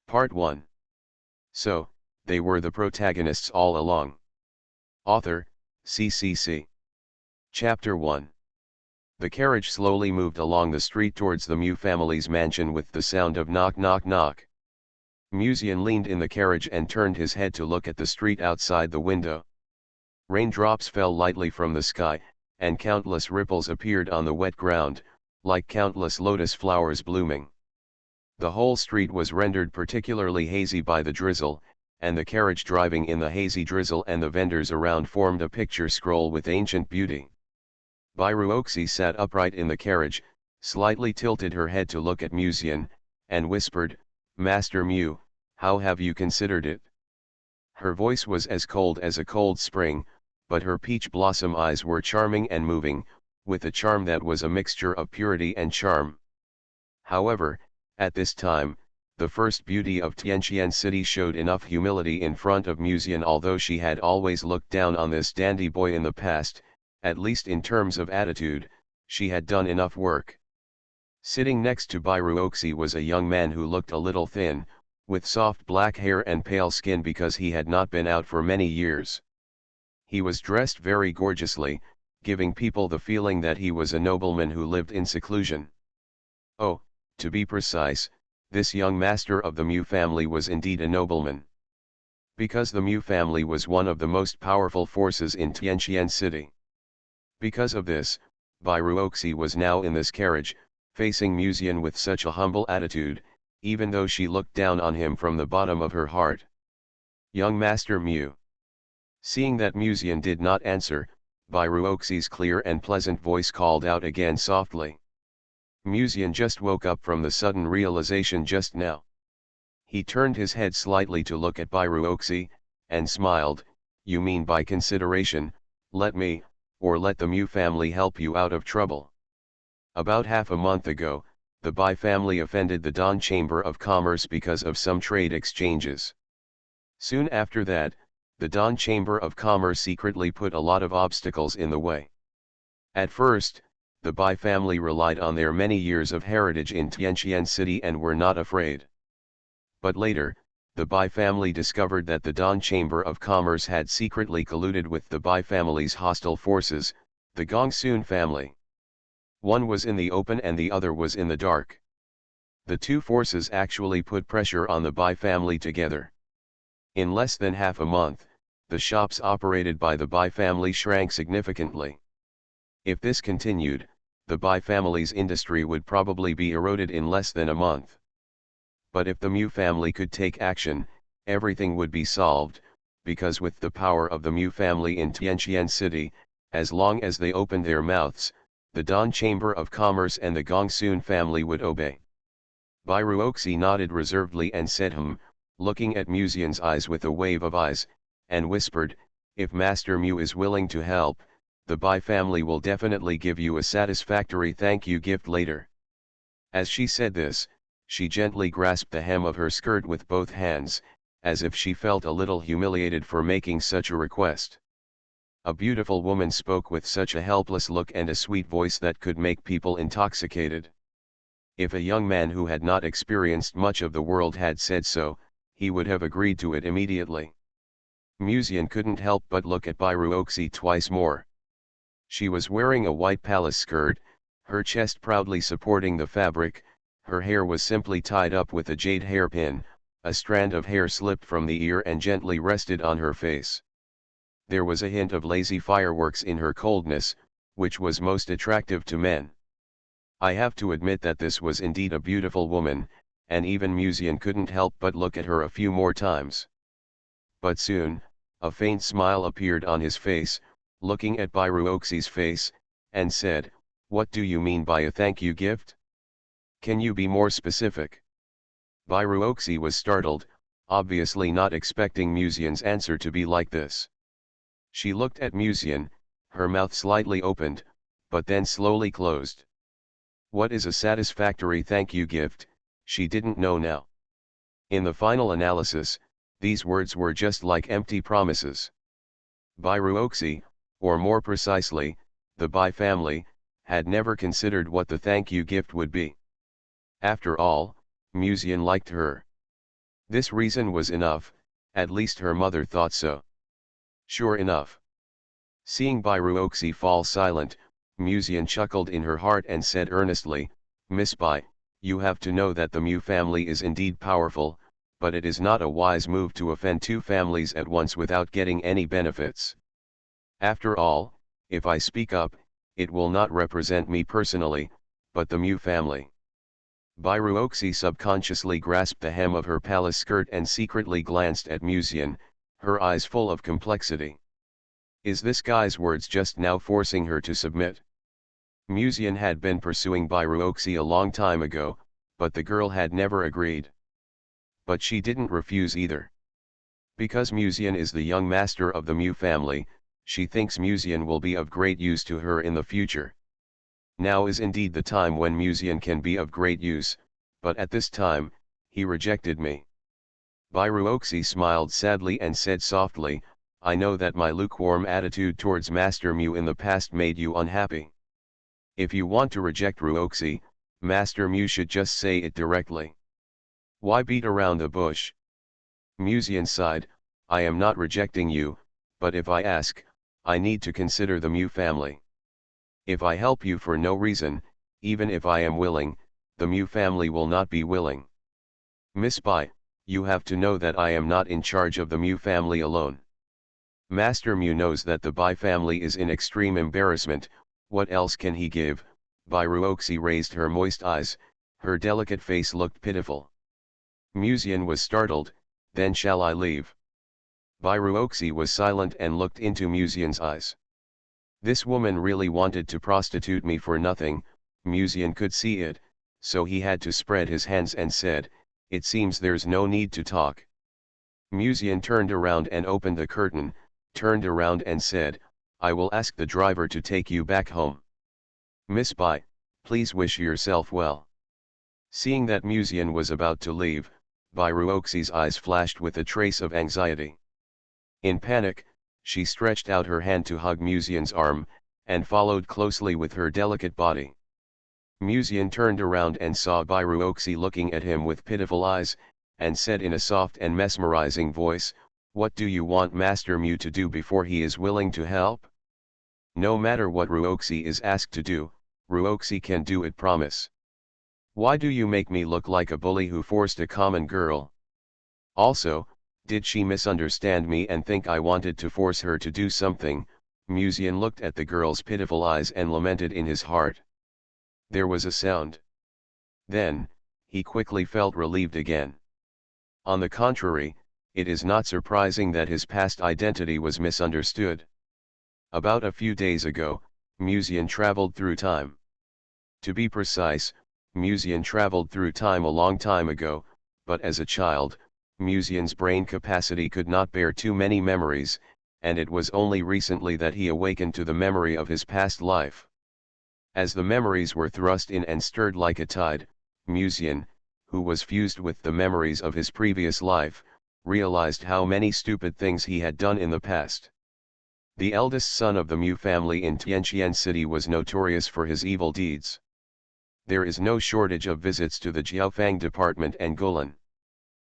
Part 1. So, they were the protagonists all along. Author, CCC. Chapter 1. The carriage slowly moved along the street towards the Mew family's mansion with the sound of knock knock knock. Muzian leaned in the carriage and turned his head to look at the street outside the window. Raindrops fell lightly from the sky, and countless ripples appeared on the wet ground, like countless lotus flowers blooming. The whole street was rendered particularly hazy by the drizzle, and the carriage driving in the hazy drizzle and the vendors around formed a picture scroll with ancient beauty. Bairuoxi sat upright in the carriage, slightly tilted her head to look at Muzian, and whispered, "Master Mew, how have you considered it?" Her voice was as cold as a cold spring, but her peach blossom eyes were charming and moving, with a charm that was a mixture of purity and charm. However, at this time, the first beauty of Tianqian city showed enough humility in front of Muzian. Although she had always looked down on this dandy boy in the past, at least in terms of attitude, she had done enough work. Sitting next to Bairuoxi was a young man who looked a little thin, with soft black hair and pale skin because he had not been out for many years. He was dressed very gorgeously, giving people the feeling that he was a nobleman who lived in seclusion. Oh, to be precise, this young master of the Mew family was indeed a nobleman. Because the Mew family was one of the most powerful forces in Tianqian city. Because of this, Bairuoxi was now in this carriage, facing Muzian with such a humble attitude, even though she looked down on him from the bottom of her heart. "Young Master Mew." Seeing that Muzian did not answer, Bairuoxi's clear and pleasant voice called out again softly. Muzian just woke up from the sudden realization just now. He turned his head slightly to look at Bairuoxi, and smiled. "You mean by consideration, let me, or let the Mew family help you out of trouble?" About half a month ago, the Bai family offended the Dan Chamber of Commerce because of some trade exchanges. Soon after that, the Dan Chamber of Commerce secretly put a lot of obstacles in the way. At first, the Bai family relied on their many years of heritage in Tianqian city and were not afraid. But later, the Bai family discovered that the Dan Chamber of Commerce had secretly colluded with the Bai family's hostile forces, the Gongsun family. One was in the open and the other was in the dark. The two forces actually put pressure on the Bai family together. In less than half a month, the shops operated by the Bai family shrank significantly. If this continued, the Bai family's industry would probably be eroded in less than a month. But if the Mew family could take action, everything would be solved, because with the power of the Mew family in Tianqian city, as long as they opened their mouths, the Dan Chamber of Commerce and the Gongsun family would obey. Bairuoxi nodded reservedly and said looking at Muzian's eyes with a wave of eyes, and whispered, "If Master Mew is willing to help, the Bai family will definitely give you a satisfactory thank you gift later." As she said this, she gently grasped the hem of her skirt with both hands, as if she felt a little humiliated for making such a request. A beautiful woman spoke with such a helpless look and a sweet voice that could make people intoxicated. If a young man who had not experienced much of the world had said so, he would have agreed to it immediately. Muzian couldn't help but look at Bairuoxi twice more. She was wearing a white palace skirt, her chest proudly supporting the fabric, her hair was simply tied up with a jade hairpin, a strand of hair slipped from the ear and gently rested on her face. There was a hint of lazy fireworks in her coldness, which was most attractive to men. I have to admit that this was indeed a beautiful woman, and even Muzian couldn't help but look at her a few more times. But soon, a faint smile appeared on his face, looking at Bairuoxi's face, and said, "What do you mean by a thank you gift? Can you be more specific?" Bairuoxi was startled, obviously not expecting Muzian's answer to be like this. She looked at Muzian, her mouth slightly opened, but then slowly closed. What is a satisfactory thank you gift, she didn't know now. In the final analysis, these words were just like empty promises. Bairuoxi, or more precisely, the Bai family, had never considered what the thank you gift would be. After all, Muzian liked her. This reason was enough, at least her mother thought so. Sure enough. Seeing Bairuoxi fall silent, Musian chuckled in her heart and said earnestly, Miss Bai, you have to know that the Mu family is indeed powerful, but it is not a wise move to offend two families at once without getting any benefits. After all, if I speak up, it will not represent me personally, but the Mu family. Bairuoxi subconsciously grasped the hem of her palace skirt and secretly glanced at Musian, her eyes full of complexity. Is this guy's words just now forcing her to submit? Musian had been pursuing Bairuoxi a long time ago, but the girl had never agreed. But she didn't refuse either. Because Musian is the young master of the Mu family, she thinks Musian will be of great use to her in the future. Now is indeed the time when Musian can be of great use, but at this time, he rejected me. Bairuoxi smiled sadly and said softly, I know that my lukewarm attitude towards Master Mu in the past made you unhappy. If you want to reject Ruoxi, Master Mu should just say it directly. Why beat around the bush? Musian sighed, I am not rejecting you, but if I ask, I need to consider the Mu family. If I help you for no reason, even if I am willing, the Mu family will not be willing. Miss Bai, you have to know that I am not in charge of the Mu family alone. Master Mu knows that the Bai family is in extreme embarrassment, what else can he give? Bairuoxi raised her moist eyes, her delicate face looked pitiful. Musian was startled, then shall I leave? Bairuoxi was silent and looked into Musian's eyes. This woman really wanted to prostitute me for nothing, Musian could see it, so he had to spread his hands and said, it seems there's no need to talk. Musian turned around and opened the curtain, turned around and said, I will ask the driver to take you back home. Miss Bai, please wish yourself well. Seeing that Musian was about to leave, Bairuoxi's eyes flashed with a trace of anxiety. In panic, she stretched out her hand to hug Musian's arm, and followed closely with her delicate body. Musian turned around and saw Bairuoxi looking at him with pitiful eyes, and said in a soft and mesmerizing voice, what do you want Master Mu to do before he is willing to help? No matter what Ruoxi is asked to do, Ruoxi can do it, promise. Why do you make me look like a bully who forced a common girl? Also, did she misunderstand me and think I wanted to force her to do something? Musian looked at the girl's pitiful eyes and lamented in his heart. There was a sound. Then, he quickly felt relieved again. On the contrary, it is not surprising that his past identity was misunderstood. About a few days ago, Musian traveled through time. To be precise, Musian traveled through time a long time ago, but as a child, Musian's brain capacity could not bear too many memories, and it was only recently that he awakened to the memory of his past life. As the memories were thrust in and stirred like a tide, Musian, who was fused with the memories of his previous life, realized how many stupid things he had done in the past. The eldest son of the Mu family in Tianqian City was notorious for his evil deeds. There is no shortage of visits to the Jiaofang department and Gulan.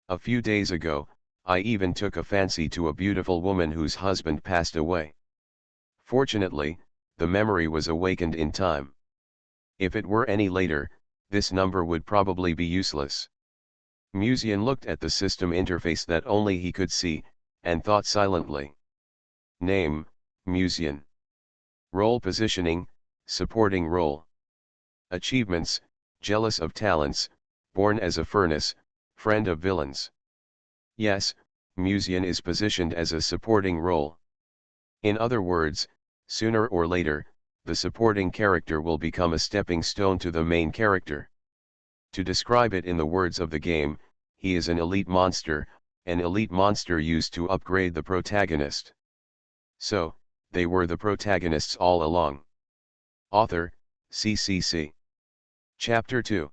A few days ago, I even took a fancy to a beautiful woman whose husband passed away. Fortunately, the memory was awakened in time. If it were any later, this number would probably be useless. Musian looked at the system interface that only he could see, and thought silently. Name, Musian. Role positioning, supporting role. Achievements, jealous of talents, born as a furnace, friend of villains. Yes, Musian is positioned as a supporting role. In other words, sooner or later, the supporting character will become a stepping stone to the main character. To describe it in the words of the game, he is an elite monster used to upgrade the protagonist. So, they were the protagonists all along. Author, CCC. Chapter 2.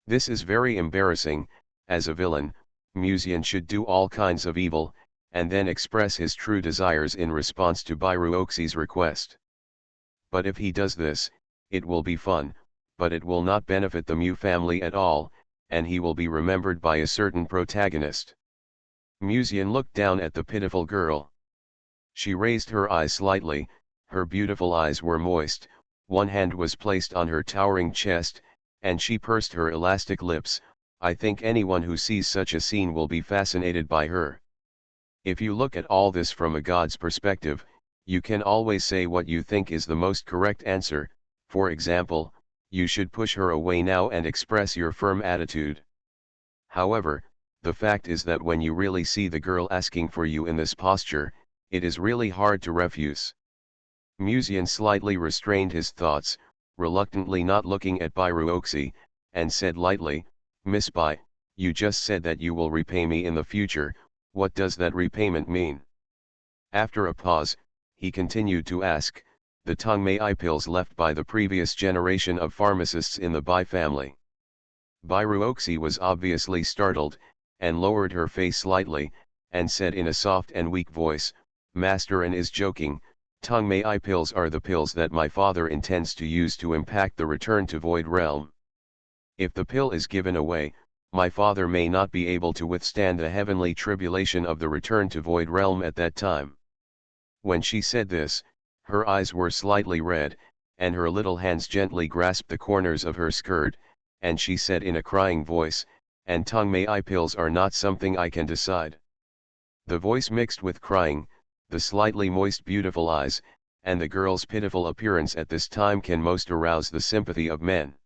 This is very embarrassing. As a villain, Musian should do all kinds of evil, and then express his true desires in response to Bairuoxi's request. But if he does this, it will be fun, but it will not benefit the Mu family at all, and he will be remembered by a certain protagonist. Musian looked down at the pitiful girl. She raised her eyes slightly, her beautiful eyes were moist, one hand was placed on her towering chest, and she pursed her elastic lips. I think anyone who sees such a scene will be fascinated by her. If you look at all this from a god's perspective, you can always say what you think is the most correct answer. For example, you should push her away now and express your firm attitude. However, the fact is that when you really see the girl asking for you in this posture, it is really hard to refuse. Musian slightly restrained his thoughts, reluctantly not looking at Bairuoxi, and said lightly, "Miss Bai, you just said that you will repay me in the future. What does that repayment mean?" After a pause, he continued to ask, "The Tongmei pills left by the previous generation of pharmacists in the Bai family." Bairuoxi was obviously startled, and lowered her face slightly, and said in a soft and weak voice, "Master An is joking. Tongmei pills are the pills that my father intends to use to impact the return to Void Realm. If the pill is given away, my father may not be able to withstand the heavenly tribulation of the return to Void Realm at that time." When she said this, her eyes were slightly red, and her little hands gently grasped the corners of her skirt, and she said in a crying voice, "And Tongmei pills are not something I can decide." The voice mixed with crying, the slightly moist beautiful eyes, and the girl's pitiful appearance at this time can most arouse the sympathy of men.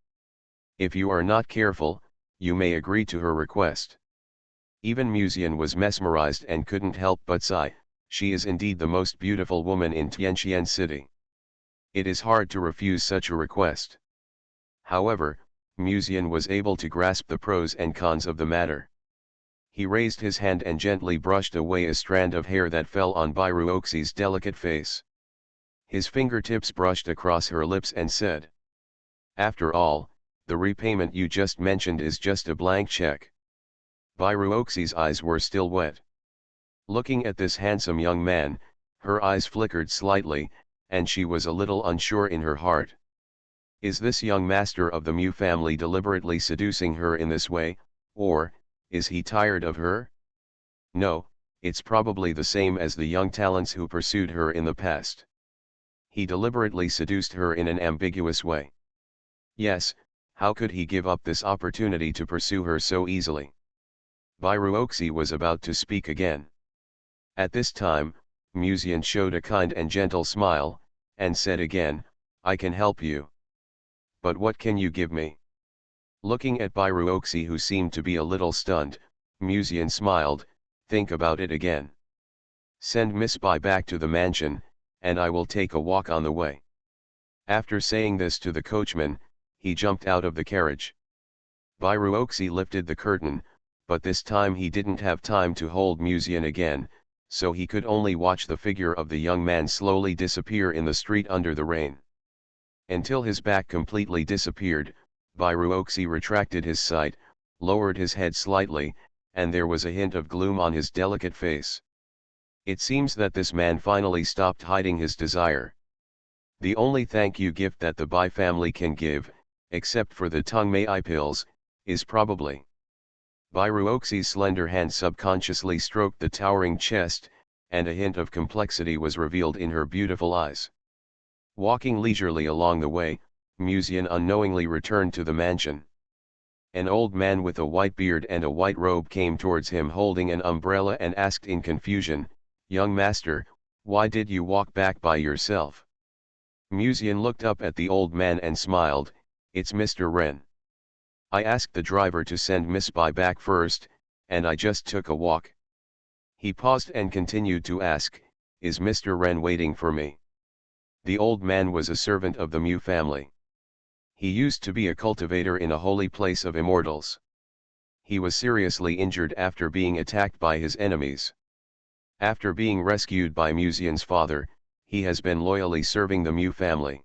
If you are not careful, you may agree to her request. Even Musian was mesmerized and couldn't help but sigh. She is indeed the most beautiful woman in Tianqian City. It is hard to refuse such a request. However, Musian was able to grasp the pros and cons of the matter. He raised his hand and gently brushed away a strand of hair that fell on Bairuoxi's delicate face. His fingertips brushed across her lips and said, "After all, the repayment you just mentioned is just a blank check." Bairuoxi's eyes were still wet. Looking at this handsome young man, her eyes flickered slightly, and she was a little unsure in her heart. Is this young master of the Mu family deliberately seducing her in this way, or is he tired of her? No, it's probably the same as the young talents who pursued her in the past. He deliberately seduced her in an ambiguous way. Yes, how could he give up this opportunity to pursue her so easily? Bairuoxi was about to speak again. At this time, Musian showed a kind and gentle smile, and said again, "I can help you. But what can you give me?" Looking at Bairuoxi, who seemed to be a little stunned, Musian smiled, "Think about it again. Send Miss Bai back to the mansion, and I will take a walk on the way." After saying this to the coachman, he jumped out of the carriage. Bairuoxi lifted the curtain, but this time he didn't have time to hold Musian again, so he could only watch the figure of the young man slowly disappear in the street under the rain. Until his back completely disappeared, Bairuoxi retracted his sight, lowered his head slightly, and there was a hint of gloom on his delicate face. It seems that this man finally stopped hiding his desire. The only thank you gift that the Bai family can give, except for the Tongmei pills, is probably. Bairuoxi's slender hand subconsciously stroked the towering chest, and a hint of complexity was revealed in her beautiful eyes. Walking leisurely along the way, Musian unknowingly returned to the mansion. An old man with a white beard and a white robe came towards him holding an umbrella and asked in confusion, "Young master, why did you walk back by yourself?" Musian looked up at the old man and smiled, "It's Mr. Ren. I asked the driver to send Miss Bai back first, and I just took a walk." He paused and continued to ask, "Is Mr. Ren waiting for me?" The old man was a servant of the Mu family. He used to be a cultivator in a holy place of immortals. He was seriously injured after being attacked by his enemies. After being rescued by Musian's father, he has been loyally serving the Mu family.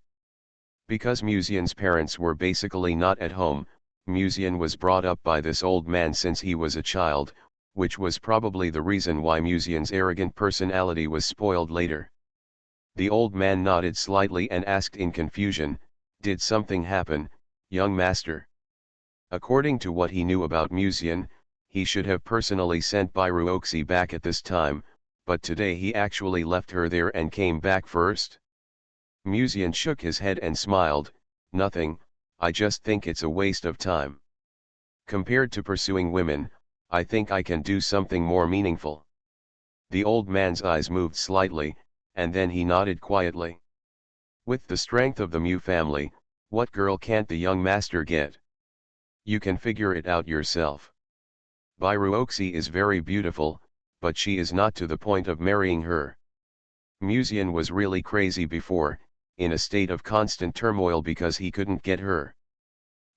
Because Musian's parents were basically not at home, Musian was brought up by this old man since he was a child, which was probably the reason why Musian's arrogant personality was spoiled later. The old man nodded slightly and asked in confusion, "Did something happen, young master?" According to what he knew about Musian, he should have personally sent Byruoxi back at this time, but today he actually left her there and came back first. Musian shook his head and smiled, "Nothing, I just think it's a waste of time. Compared to pursuing women, I think I can do something more meaningful." The old man's eyes moved slightly, and then he nodded quietly. "With the strength of the Mu family, what girl can't the young master get? You can figure it out yourself. Byruoxi is very beautiful, but she is not to the point of marrying her." Musian was really crazy before, in a state of constant turmoil because he couldn't get her.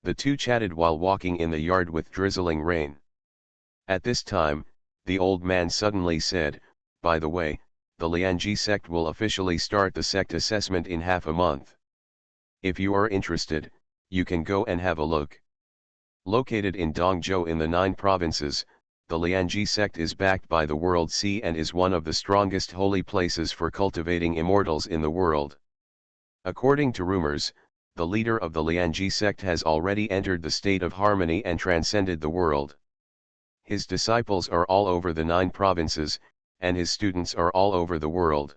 The two chatted while walking in the yard with drizzling rain. At this time, the old man suddenly said, "By the way, the Lianji sect will officially start the sect assessment in half a month. If you are interested, you can go and have a look." Located in Dongzhou in the 9 provinces, the Lianji sect is backed by the World Sea and is one of the strongest holy places for cultivating immortals in the world. According to rumors, the leader of the Lianji sect has already entered the state of harmony and transcended the world. His disciples are all over the 9 provinces, and his students are all over the world.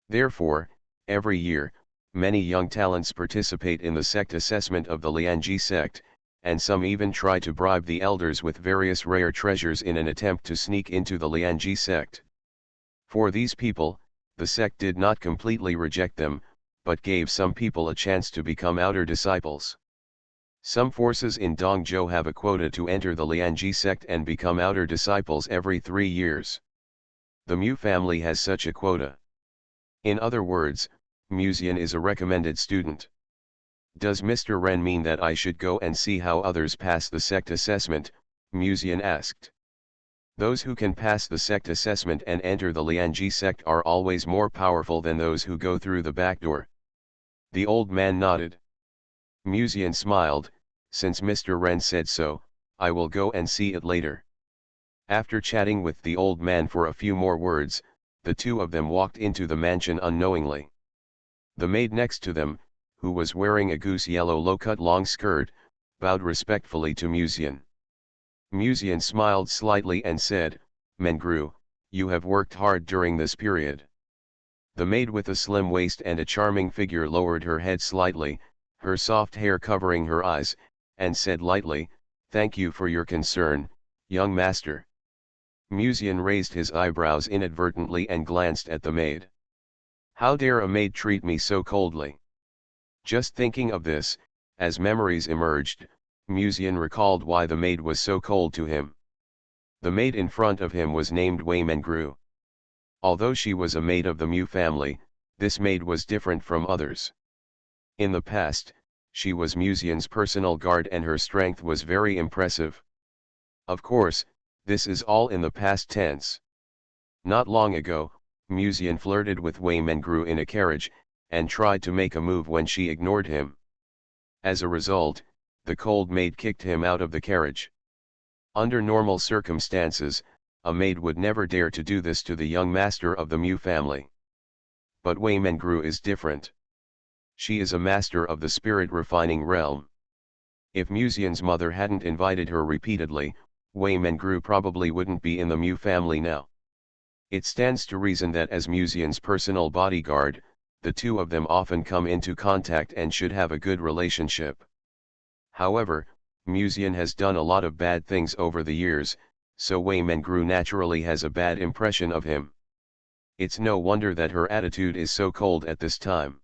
Therefore, every year, many young talents participate in the sect assessment of the Lianji sect, and some even try to bribe the elders with various rare treasures in an attempt to sneak into the Lianji sect. For these people, the sect did not completely reject them, but gave some people a chance to become outer disciples. Some forces in Dongzhou have a quota to enter the Lianji sect and become outer disciples every 3 years. The Mu family has such a quota. In other words, Musian is a recommended student. "Does Mr. Ren mean that I should go and see how others pass the sect assessment?" Musian asked. "Those who can pass the sect assessment and enter the Lianji sect are always more powerful than those who go through the back door." The old man nodded. Musian smiled, "Since Mr. Ren said so, I will go and see it later." After chatting with the old man for a few more words, the two of them walked into the mansion unknowingly. The maid next to them, who was wearing a goose yellow low-cut long skirt, bowed respectfully to Musian. Musian smiled slightly and said, "Mengru, you have worked hard during this period." The maid with a slim waist and a charming figure lowered her head slightly, her soft hair covering her eyes, and said lightly, "Thank you for your concern, young master." Musian raised his eyebrows inadvertently and glanced at the maid. "How dare a maid treat me so coldly?" Just thinking of this, as memories emerged, Musian recalled why the maid was so cold to him. The maid in front of him was named Wei Mengru. Although she was a maid of the Mu family, this maid was different from others. In the past, she was Musian's personal guard and her strength was very impressive. Of course, this is all in the past tense. Not long ago, Musian flirted with Wei Mengru in a carriage, and tried to make a move when she ignored him. As a result, the cold maid kicked him out of the carriage. Under normal circumstances, a maid would never dare to do this to the young master of the Mu family. But Wei Mengru is different. She is a master of the spirit refining realm. If Musian's mother hadn't invited her repeatedly, Wei Mengru probably wouldn't be in the Mu family now. It stands to reason that as Musian's personal bodyguard, the two of them often come into contact and should have a good relationship. However, Musian has done a lot of bad things over the years, so Wei Mengru naturally has a bad impression of him. It's no wonder that her attitude is so cold at this time.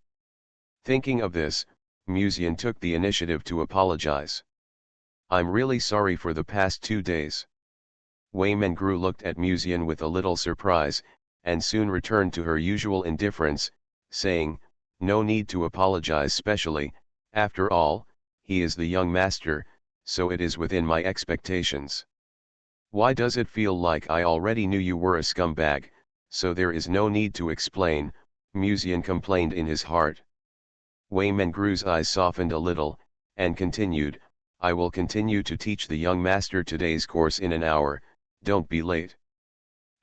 Thinking of this, Musian took the initiative to apologize. "I'm really sorry for the past 2 days." Wei Mengru looked at Musian with a little surprise, and soon returned to her usual indifference, saying, "No need to apologize, especially, after all, he is the young master, so it is within my expectations. Why does it feel like I already knew you were a scumbag, so there is no need to explain," Musian complained in his heart. Wei Mengru's eyes softened a little, and continued, "I will continue to teach the young master today's course in an hour, don't be late."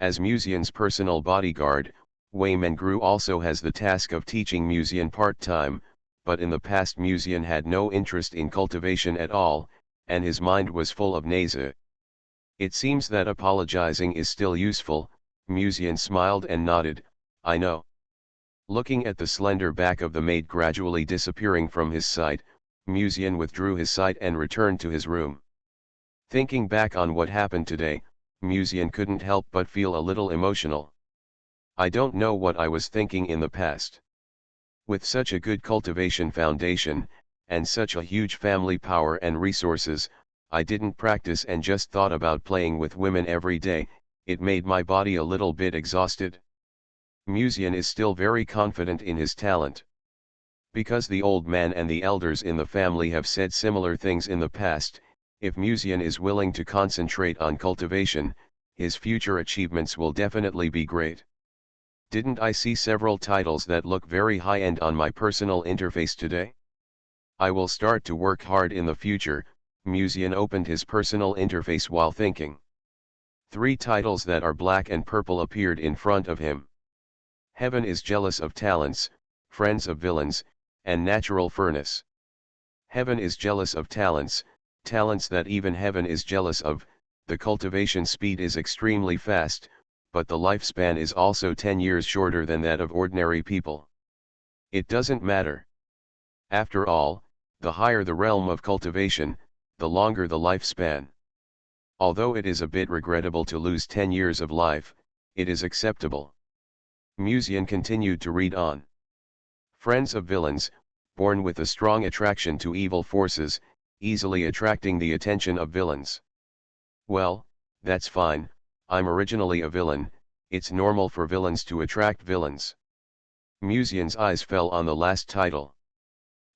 As Musian's personal bodyguard, Wei Mengru also has the task of teaching Musian part-time, but in the past Musian had no interest in cultivation at all, and his mind was full of nausea. It seems that apologizing is still useful. Musian smiled and nodded, I know. Looking at the slender back of the maid gradually disappearing from his sight, Musian withdrew his sight and returned to his room. Thinking back on what happened today, Musian couldn't help but feel a little emotional. I don't know what I was thinking in the past. With such a good cultivation foundation, and such a huge family power and resources, I didn't practice and just thought about playing with women every day. It made my body a little bit exhausted. Musian is still very confident in his talent. Because the old man and the elders in the family have said similar things in the past, if Musian is willing to concentrate on cultivation, his future achievements will definitely be great. Didn't I see several titles that look very high-end on my personal interface today? I will start to work hard in the future. Musian opened his personal interface while thinking. 3 titles that are black and purple appeared in front of him. Heaven is jealous of talents, friends of villains, and natural furnace. Heaven is jealous of talents, talents that even heaven is jealous of. The cultivation speed is extremely fast, but the lifespan is also 10 years shorter than that of ordinary people. It doesn't matter. After all, the higher the realm of cultivation, the longer the lifespan. Although it is a bit regrettable to lose 10 years of life, it is acceptable. Musian continued to read on. Friends of villains, born with a strong attraction to evil forces, easily attracting the attention of villains. Well, that's fine, I'm originally a villain, it's normal for villains to attract villains. Musian's eyes fell on the last title.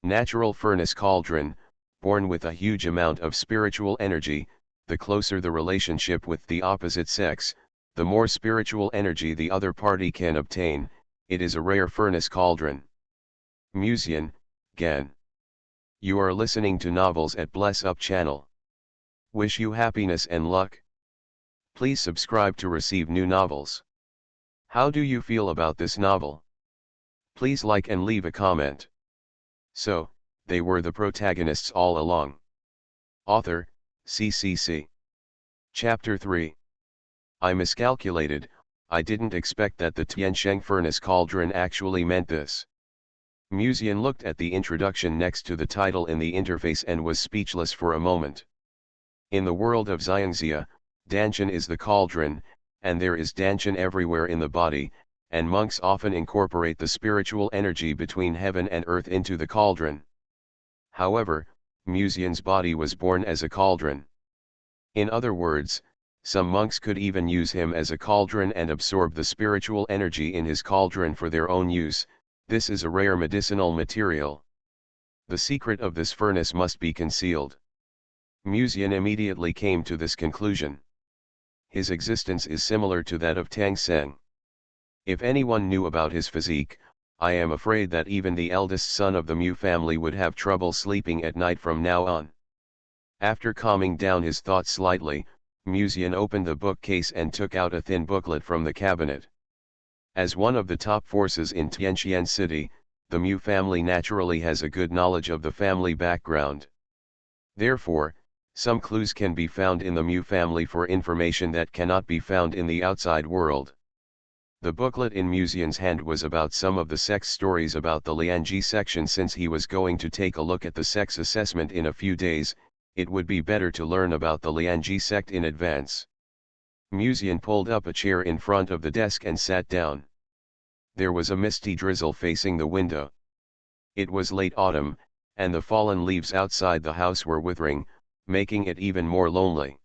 Natural furnace cauldron, born with a huge amount of spiritual energy. The closer the relationship with the opposite sex, the more spiritual energy the other party can obtain. It is a rare furnace cauldron. Musian, Gan. You are listening to novels at Bless Up channel. Wish you happiness and luck. Please subscribe to receive new novels. How do you feel about this novel? Please like and leave a comment. So, they were the protagonists all along. Author, CCC. Chapter 3. I miscalculated. I didn't expect that the Tiansheng furnace cauldron actually meant this. Musian looked at the introduction next to the title in the interface and was speechless for a moment. In the world of Xiangxia, Danshan is the cauldron, and there is Danshan everywhere in the body, and monks often incorporate the spiritual energy between heaven and earth into the cauldron. However, Musian's body was born as a cauldron. In other words, some monks could even use him as a cauldron and absorb the spiritual energy in his cauldron for their own use. This is a rare medicinal material. The secret of this furnace must be concealed. Musian immediately came to this conclusion. His existence is similar to that of Tang Seng. If anyone knew about his physique, I am afraid that even the eldest son of the Mu family would have trouble sleeping at night from now on. After calming down his thoughts slightly, Musian opened the bookcase and took out a thin booklet from the cabinet. As one of the top forces in Tianqian City, the Mu family naturally has a good knowledge of the family background. Therefore, some clues can be found in the Mu family for information that cannot be found in the outside world. The booklet in Musian's hand was about some of the sex stories about the Lianji section. Since he was going to take a look at the sex assessment in a few days, it would be better to learn about the Lianji sect in advance. Musian pulled up a chair in front of the desk and sat down. There was a misty drizzle facing the window. It was late autumn, and the fallen leaves outside the house were withering, making it even more lonely.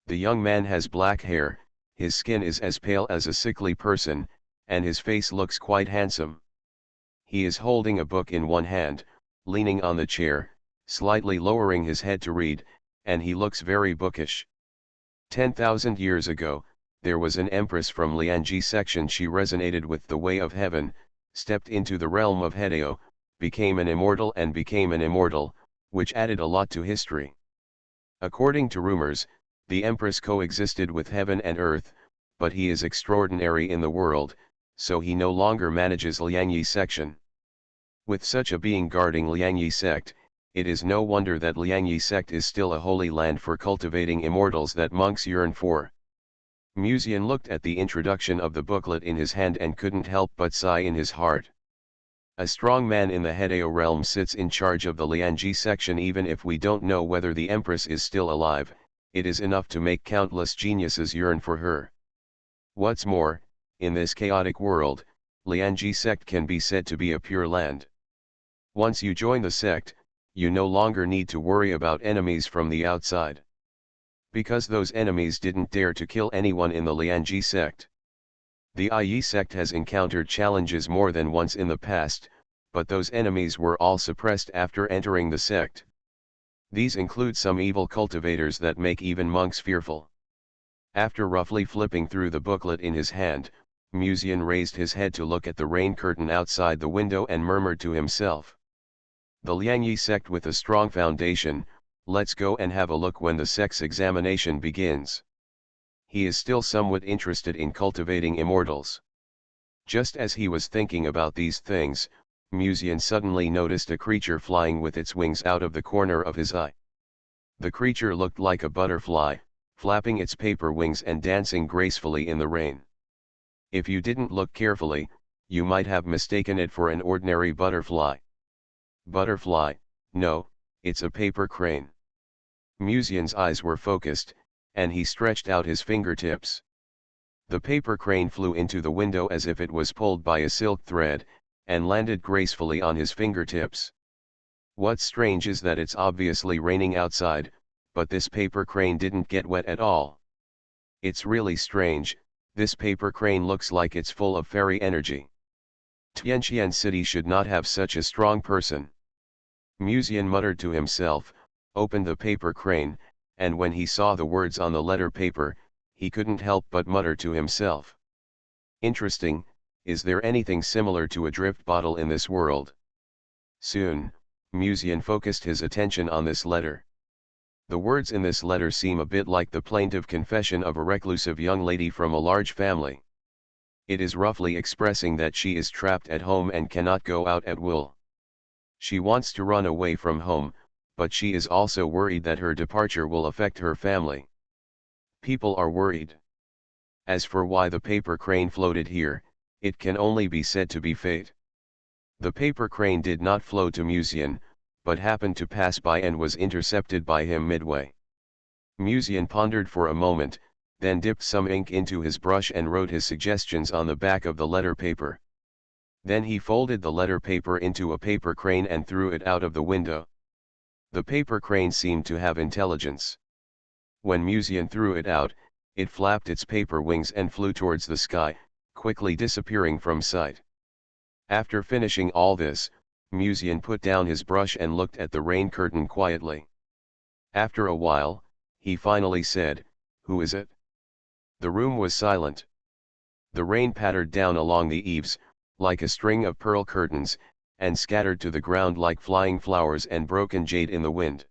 The young man has black hair, his skin is as pale as a sickly person, and his face looks quite handsome. He is holding a book in one hand, leaning on the chair, slightly lowering his head to read, and he looks very bookish. 10,000 years ago, there was an empress from Lianji section. She resonated with the way of heaven, stepped into the realm of Hedeo, became an immortal, which added a lot to history. According to rumors, the Empress coexisted with heaven and earth, but he is extraordinary in the world, so he no longer manages Liangyi section. With such a being guarding Liangyi sect, it is no wonder that Liangyi sect is still a holy land for cultivating immortals that monks yearn for. Muzian looked at the introduction of the booklet in his hand and couldn't help but sigh in his heart. A strong man in the Hedeo realm sits in charge of the Liangyi section. Even if we don't know whether the Empress is still alive, it is enough to make countless geniuses yearn for her. What's more, in this chaotic world, Liangyi sect can be said to be a pure land. Once you join the sect, you no longer need to worry about enemies from the outside. Because those enemies didn't dare to kill anyone in the Liangyi sect. The Yi sect has encountered challenges more than once in the past, but those enemies were all suppressed after entering the sect. These include some evil cultivators that make even monks fearful. After roughly flipping through the booklet in his hand, Muzian raised his head to look at the rain curtain outside the window and murmured to himself. The Liangyi sect with a strong foundation, let's go and have a look when the sect's examination begins. He is still somewhat interested in cultivating immortals. Just as he was thinking about these things, Muzian suddenly noticed a creature flying with its wings out of the corner of his eye. The creature looked like a butterfly, flapping its paper wings and dancing gracefully in the rain. If you didn't look carefully, you might have mistaken it for an ordinary butterfly. Butterfly? No, it's a paper crane. Muzian's eyes were focused, and he stretched out his fingertips. The paper crane flew into the window as if it was pulled by a silk thread, and landed gracefully on his fingertips. What's strange is that it's obviously raining outside, but this paper crane didn't get wet at all. It's really strange, this paper crane looks like it's full of fairy energy. Tianqian City should not have such a strong person. Muzian muttered to himself, opened the paper crane, and when he saw the words on the letter paper, he couldn't help but mutter to himself. Interesting, is there anything similar to a drift bottle in this world? Soon, Muzian focused his attention on this letter. The words in this letter seem a bit like the plaintive confession of a reclusive young lady from a large family. It is roughly expressing that she is trapped at home and cannot go out at will. She wants to run away from home, but she is also worried that her departure will affect her family. People are worried. As for why the paper crane floated here, it can only be said to be fate. The paper crane did not flow to Muzian, but happened to pass by and was intercepted by him midway. Muzian pondered for a moment, then dipped some ink into his brush and wrote his suggestions on the back of the letter paper. Then he folded the letter paper into a paper crane and threw it out of the window. The paper crane seemed to have intelligence. When Muzian threw it out, it flapped its paper wings and flew towards the sky, quickly disappearing from sight. After finishing all this, Muzian put down his brush and looked at the rain curtain quietly. After a while, he finally said, "Who is it?" The room was silent. The rain pattered down along the eaves, like a string of pearl curtains, and scattered to the ground like flying flowers and broken jade in the wind.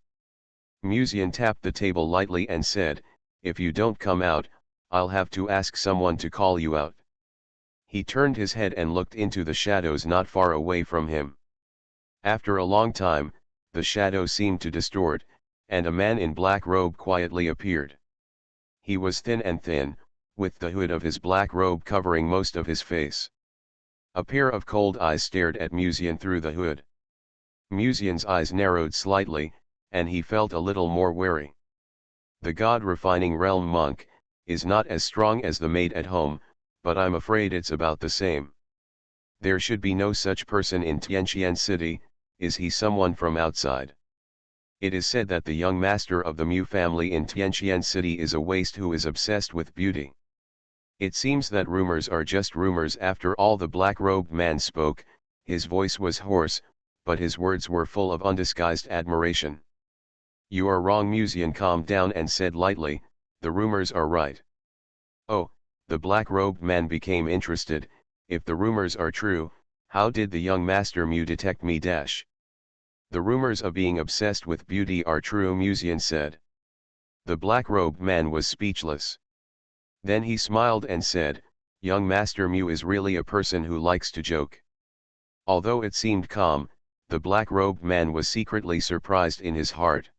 Muzian tapped the table lightly and said, "If you don't come out, I'll have to ask someone to call you out." He turned his head and looked into the shadows not far away from him. After a long time, the shadow seemed to distort, and a man in black robe quietly appeared. He was thin and thin, with the hood of his black robe covering most of his face. A pair of cold eyes stared at Muzian through the hood. Muzian's eyes narrowed slightly, and he felt a little more wary. The God-refining realm monk is not as strong as the maid at home, but I'm afraid it's about the same. There should be no such person in Tianqian City. Is he someone from outside? It is said that the young master of the Mu family in Tianqian City is a waste who is obsessed with beauty. It seems that rumors are just rumors after all. The black-robed man spoke, his voice was hoarse, but his words were full of undisguised admiration. "You are wrong." Muzian calmed down and said lightly, "The rumors are right." "Oh," the black-robed man became interested, "if the rumors are true, how did the young master Mu detect me? The rumors of being obsessed with beauty are true," Muzian said. The black-robed man was speechless. Then he smiled and said, "Young Master Mu is really a person who likes to joke." Although it seemed calm, The black-robed man was secretly surprised in his heart.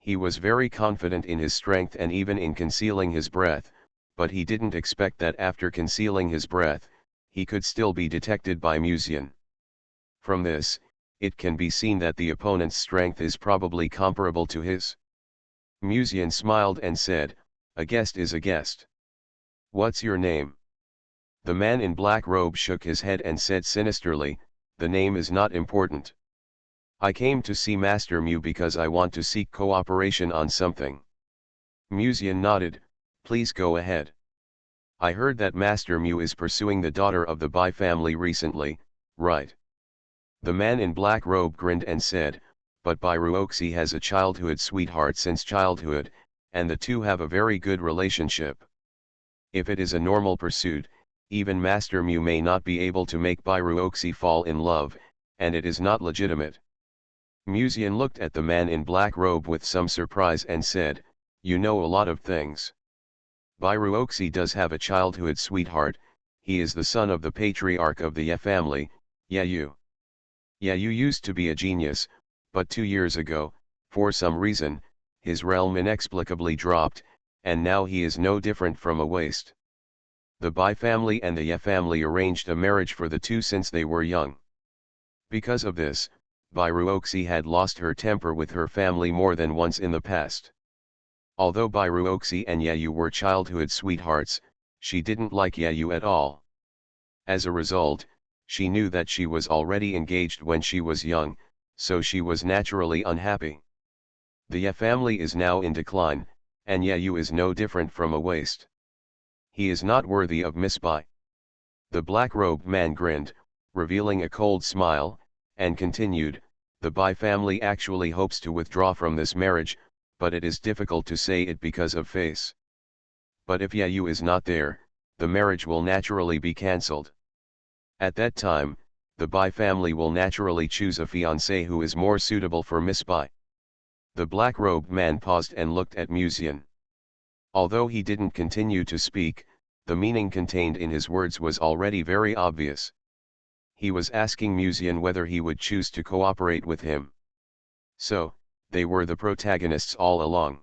He was very confident in his strength and even in concealing his breath, but he didn't expect that after concealing his breath, he could still be detected by Musian. From this, it can be seen that the opponent's strength is probably comparable to his. Musian smiled and said, "A guest is a guest. What's your name?" The man in black robe shook his head and said sinisterly, "The name is not important. I came to see Master Mu because I want to seek cooperation on something." Musian nodded, "Please go ahead. I heard that Master Mu is pursuing the daughter of the Bai family recently, right?" The man in black robe grinned and said, "But Bai Ruoxi has a childhood sweetheart since childhood, and the two have a very good relationship. If it is a normal pursuit, even Master Mu may not be able to make Bai Ruoxi fall in love, and it is not legitimate." Musian looked at the man in black robe with some surprise and said, "You know a lot of things. Bai Ruoxi does have a childhood sweetheart. He is the son of the patriarch of the Ye family, Yayu. Yayu used to be a genius, but 2 years ago, for some reason, his realm inexplicably dropped, and now he is no different from a waste. The Bai family and the Ye family arranged a marriage for the two since they were young. Because of this, Bai Ruoxi had lost her temper with her family more than once in the past. Although Bai Ruoxi and Yayu were childhood sweethearts, she didn't like Yayu at all. As a result, she knew that she was already engaged when she was young, so she was naturally unhappy. The Ye family is now in decline, and Yayu is no different from a waste. He is not worthy of Miss Bai." The black-robed man grinned, revealing a cold smile, and continued, "The Bai family actually hopes to withdraw from this marriage, but it is difficult to say it because of face. But if Yayu is not there, the marriage will naturally be cancelled. At that time, the Bai family will naturally choose a fiancé who is more suitable for Miss Bai." The black-robed man paused and looked at Musian. Although he didn't continue to speak, the meaning contained in his words was already very obvious. He was asking Musian whether he would choose to cooperate with him. So, they were the protagonists all along.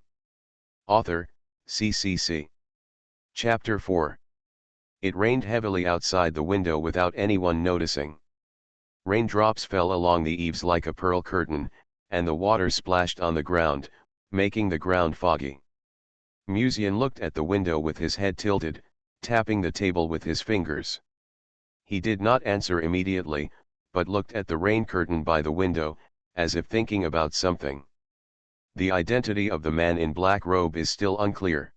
Author, CCC. Chapter 4. It rained heavily outside the window without anyone noticing. Raindrops fell along the eaves like a pearl curtain, and the water splashed on the ground, making the ground foggy. Musian looked at the window with his head tilted, tapping the table with his fingers. He did not answer immediately, but looked at the rain curtain by the window, as if thinking about something. The identity of the man in black robe is still unclear.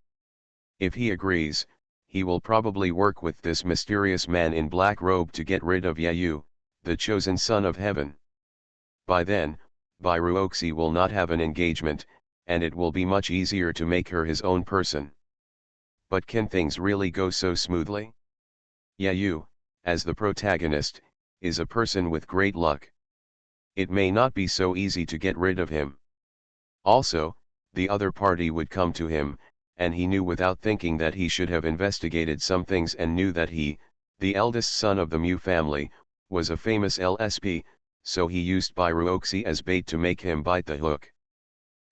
If he agrees, he will probably work with this mysterious man in black robe to get rid of Yayu, the chosen son of heaven. By then, Bai Ruoxi will not have an engagement, and it will be much easier to make her his own person. But can things really go so smoothly? Yayu, as the protagonist, is a person with great luck. It may not be so easy to get rid of him. Also, the other party would come to him, and he knew without thinking that he should have investigated some things and knew that he, the eldest son of the Mu family, was a famous LSP, so he used Bai Ruoxi as bait to make him bite the hook.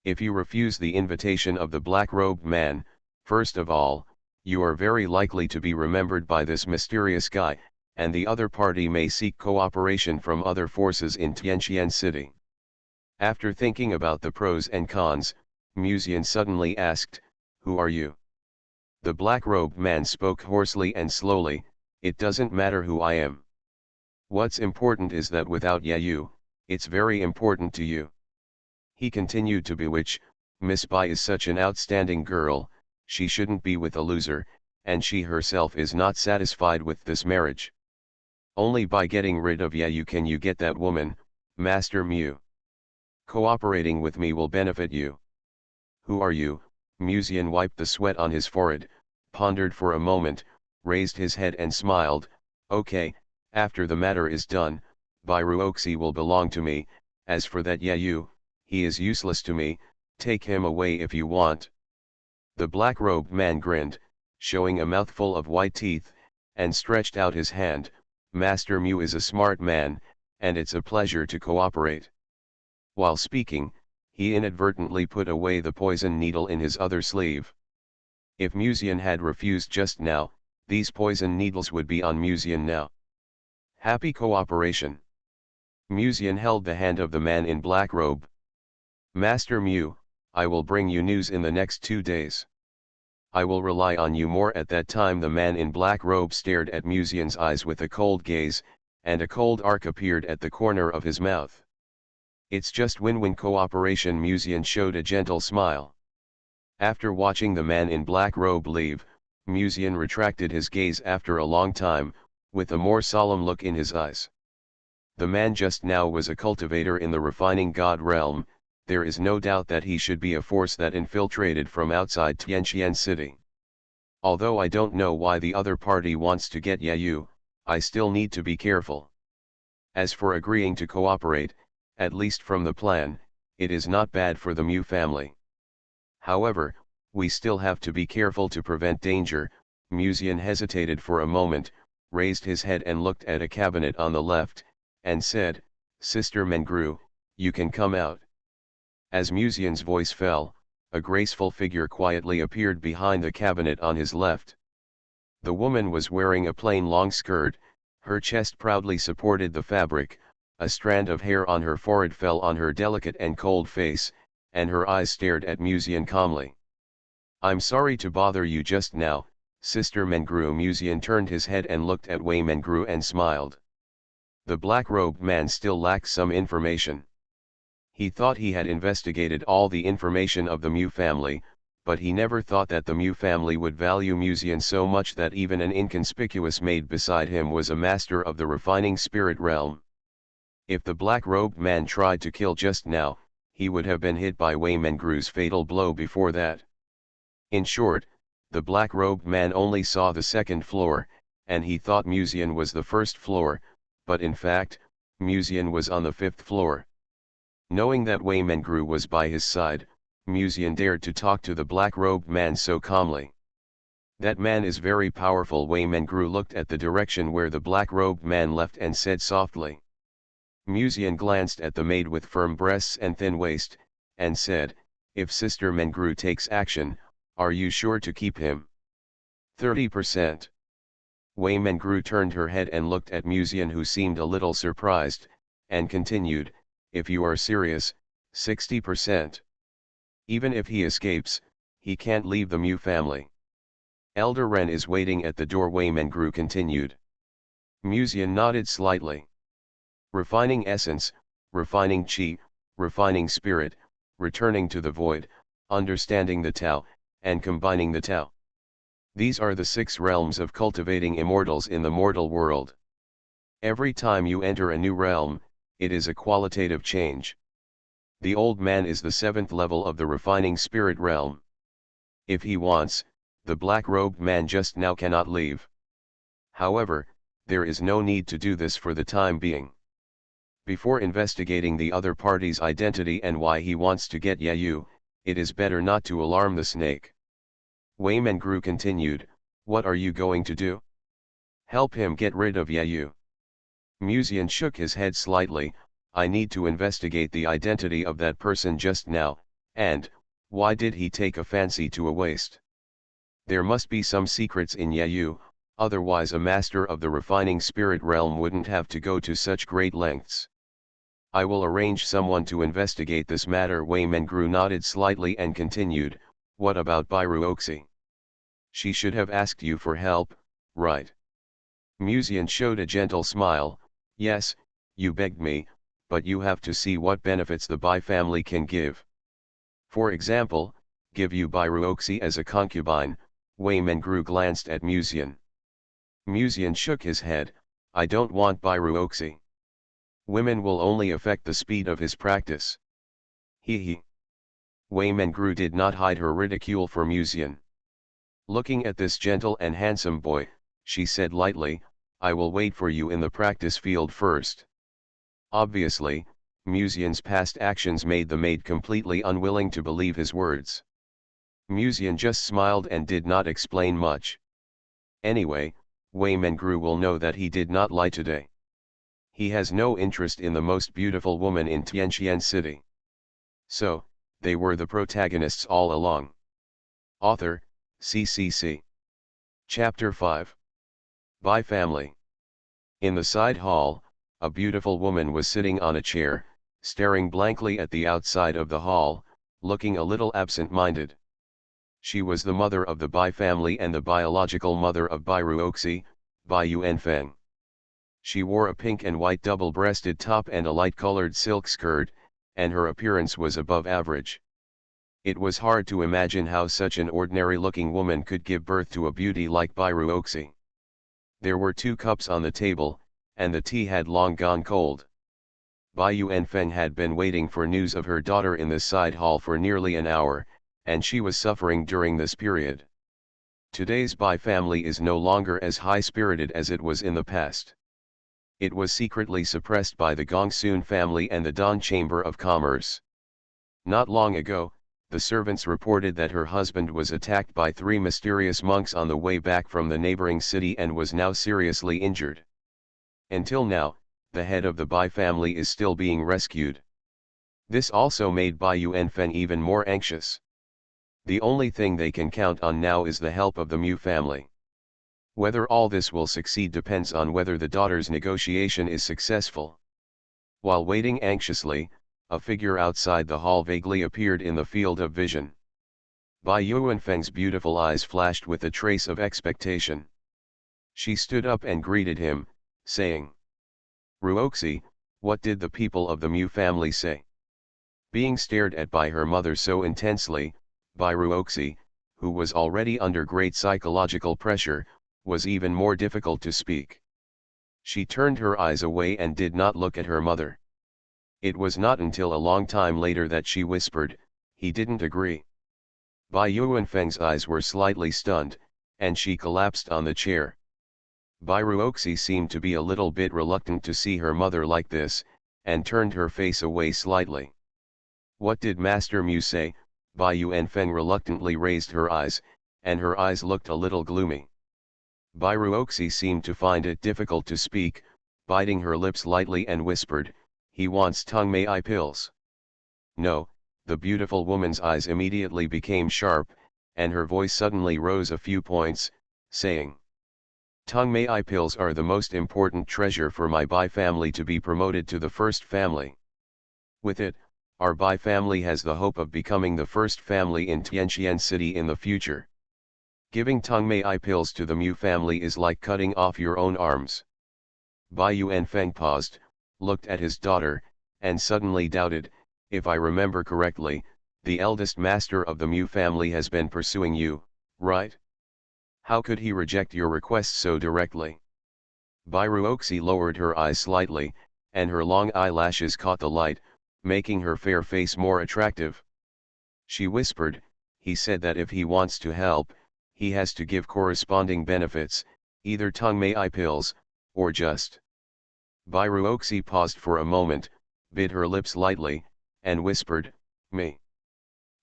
If you refuse the invitation of the black-robed man, first of all, you are very likely to be remembered by this mysterious guy, and the other party may seek cooperation from other forces in Tianqian City. After thinking about the pros and cons, Musian suddenly asked, "Who are you?" The black-robed man spoke hoarsely and slowly, "It doesn't matter who I am. What's important is that without Yayu, it's very important to you." He continued to bewitch, "Miss Bai is such an outstanding girl, she shouldn't be with a loser, and she herself is not satisfied with this marriage. Only by getting rid of Yayu can you get that woman, Master Mu. Cooperating with me will benefit you." "Who are you?" Musian wiped the sweat on his forehead, pondered for a moment, raised his head and smiled, "Okay, after the matter is done, Bai Ruoxi will belong to me, as for that Yayu, he is useless to me, take him away if you want." The black-robed man grinned, showing a mouthful of white teeth, and stretched out his hand, "Master Mu is a smart man, and it's a pleasure to cooperate. While speaking, he inadvertently put away the poison needle in his other sleeve. If Musian had refused just now, these poison needles would be on Musian now. Happy cooperation. Musian held the hand of the man in black robe. Master Mu, I will bring you news in the next 2 days. I will rely on you more. At that time the man in black robe stared at Musian's eyes with a cold gaze, and a cold arc appeared at the corner of his mouth. It's just win-win cooperation. Musian showed a gentle smile. After watching the man in black robe leave, Musian retracted his gaze after a long time, with a more solemn look in his eyes. The man just now was a cultivator in the refining god realm. There is no doubt that he should be a force that infiltrated from outside Tianqian City. Although I don't know why the other party wants to get Yayu, I still need to be careful. As for agreeing to cooperate, at least from the plan, it is not bad for the Mu family. However, we still have to be careful to prevent danger. Musian hesitated for a moment, raised his head and looked at a cabinet on the left, and said, Sister Mengru, you can come out. As Musian's voice fell, a graceful figure quietly appeared behind the cabinet on his left. The woman was wearing a plain long skirt, her chest proudly supported the fabric, a strand of hair on her forehead fell on her delicate and cold face, and her eyes stared at Musian calmly. I'm sorry to bother you just now, Sister Mengru. Musian turned his head and looked at Wei Mengru and smiled. The black-robed man still lacked some information. He thought he had investigated all the information of the Mu family, but he never thought that the Mu family would value Musian so much that even an inconspicuous maid beside him was a master of the refining spirit realm. If the black-robed man tried to kill just now, he would have been hit by Wei Mengru's fatal blow before that. In short, the black-robed man only saw the second floor, and he thought Musian was the first floor, but in fact, Musian was on the 5th floor. Knowing that Wei Mengru was by his side, Musian dared to talk to the black-robed man so calmly. That man is very powerful. Wei Mengru looked at the direction where the black-robed man left and said softly. Musian glanced at the maid with firm breasts and thin waist, and said, if Sister Mengru takes action, are you sure to keep him? 30%. Wei Mengru turned her head and looked at Musian, who seemed a little surprised, and continued, if you are serious, 60%. Even if he escapes, he can't leave the Mu family. Elder Ren is waiting at the door. Wei Mengru continued. Musian nodded slightly. Refining essence, refining qi, refining spirit, returning to the void, understanding the Tao, and combining the Tao. These are the 6 realms of cultivating immortals in the mortal world. Every time you enter a new realm, it is a qualitative change. The old man is the 7th level of the refining spirit realm. If he wants, the black-robed man just now cannot leave. However, there is no need to do this for the time being. Before investigating the other party's identity and why he wants to get Yayu, it is better not to alarm the snake. Wei Mengru continued, what are you going to do? Help him get rid of Yayu. Musian shook his head slightly. I need to investigate the identity of that person just now, and, why did he take a fancy to a waste? There must be some secrets in Yayu, otherwise a master of the refining spirit realm wouldn't have to go to such great lengths. I will arrange someone to investigate this matter. Wei Mengru nodded slightly and continued, what about Bairu Oxi? She should have asked you for help, right? Musian showed a gentle smile, yes, you begged me, but you have to see what benefits the Bai family can give. For example, give you Bairu Oxi as a concubine. Wei Mengru glanced at Musian. Musian shook his head, I don't want Bairu Oxi. Women will only affect the speed of his practice. He. Wei Mengru did not hide her ridicule for Musian. Looking at this gentle and handsome boy, she said lightly, I will wait for you in the practice field first. Obviously, Musian's past actions made the maid completely unwilling to believe his words. Musian just smiled and did not explain much. Anyway, Wei Mengru will know that he did not lie today. He has no interest in the most beautiful woman in Tianqian City. So, they were the protagonists all along. Author, CCC. Chapter 5. By Family. In the side hall, a beautiful woman was sitting on a chair, staring blankly at the outside of the hall, looking a little absent-minded. She was the mother of the Bai family and the biological mother of Bai Ruoxi, Bai Yuanfeng. She wore a pink and white double-breasted top and a light-colored silk skirt, and her appearance was above average. It was hard to imagine how such an ordinary-looking woman could give birth to a beauty like Bai Ruoxi. There were 2 cups on the table, and the tea had long gone cold. Bai Yuanfeng had been waiting for news of her daughter in the side hall for nearly an hour, and she was suffering during this period. Today's Bai family is no longer as high-spirited as it was in the past. It was secretly suppressed by the Gongsun family and the Dan Chamber of Commerce. Not long ago, the servants reported that her husband was attacked by 3 mysterious monks on the way back from the neighboring city and was now seriously injured. Until now, the head of the Bai family is still being rescued. This also made Bai Yuanfeng even more anxious. The only thing they can count on now is the help of the Mu family. Whether all this will succeed depends on whether the daughter's negotiation is successful. While waiting anxiously, a figure outside the hall vaguely appeared in the field of vision. Bai Yuanfeng's beautiful eyes flashed with a trace of expectation. She stood up and greeted him, saying, "Ruoxi, what did the people of the Mu family say?" Being stared at by her mother so intensely, Bai Ruoxi, who was already under great psychological pressure, was even more difficult to speak. She turned her eyes away and did not look at her mother. It was not until a long time later that she whispered, "He didn't agree." Bai Yuanfeng's eyes were slightly stunned, and she collapsed on the chair. Bai Ruoxi seemed to be a little bit reluctant to see her mother like this, and turned her face away slightly. "What did Master Mu say?" Bai Yuanfeng reluctantly raised her eyes, and her eyes looked a little gloomy. Bai Ruoxi seemed to find it difficult to speak, biting her lips lightly and whispered, "He wants Tongmei pills." "No," the beautiful woman's eyes immediately became sharp, and her voice suddenly rose a few points, saying, "Tongmei pills are the most important treasure for my Bai family to be promoted to the first family. With it, our Bai family has the hope of becoming the first family in Tianqian City in the future. Giving Tongmei pills to the Mu family is like cutting off your own arms." Bai Yuanfeng paused, looked at his daughter, and suddenly doubted, "If I remember correctly, the eldest master of the Mu family has been pursuing you, right? How could he reject your request so directly?" Bai Ruoxi lowered her eyes slightly, and her long eyelashes caught the light, making her fair face more attractive. She whispered, "He said that if he wants to help, he has to give corresponding benefits, either Tongmei pills, or just." Bai Ruoxi paused for a moment, bit her lips lightly, and whispered, "Me."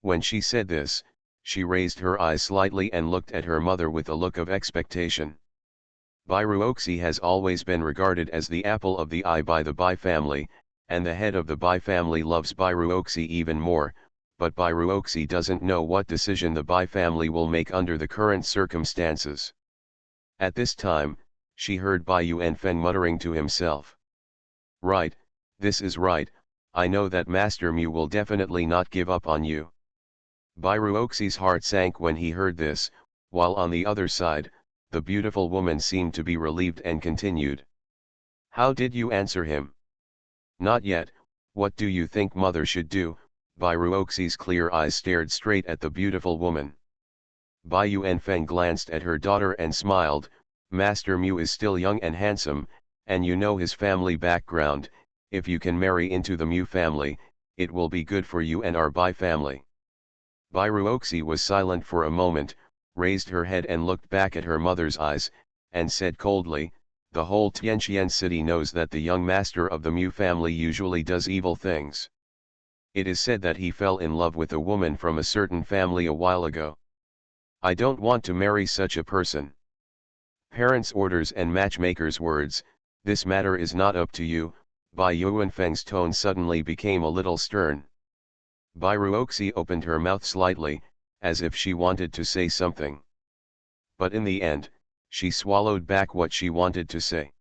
When she said this, she raised her eyes slightly and looked at her mother with a look of expectation. Bai Ruoxi has always been regarded as the apple of the eye by the Bai family, and the head of the Bai family loves Bai Ruoxi even more, but Bai Ruoxi doesn't know what decision the Bai family will make under the current circumstances. At this time, she heard Bai Yuanfeng muttering to himself, "Right, this is right, I know that Master Mu will definitely not give up on you." Bai Ruoxi's heart sank when he heard this, while on the other side, the beautiful woman seemed to be relieved and continued, "How did you answer him?" "Not yet, what do you think mother should do?" Bai Ruoxi's clear eyes stared straight at the beautiful woman. Bai Yuanfeng glanced at her daughter and smiled, "Master Mu is still young and handsome, and you know his family background. If you can marry into the Mu family, it will be good for you and our Bai family." Bai Ruoxi was silent for a moment, raised her head and looked back at her mother's eyes, and said coldly, "The whole Tianqian city knows that the young master of the Mu family usually does evil things. It is said that he fell in love with a woman from a certain family a while ago. I don't want to marry such a person." Parents' orders and matchmakers' words, This matter is not up to you. Bai Yuanfeng's tone suddenly became a little stern. Bai Ruoxi opened her mouth slightly, as if she wanted to say something. But in the end, she swallowed back what she wanted to say.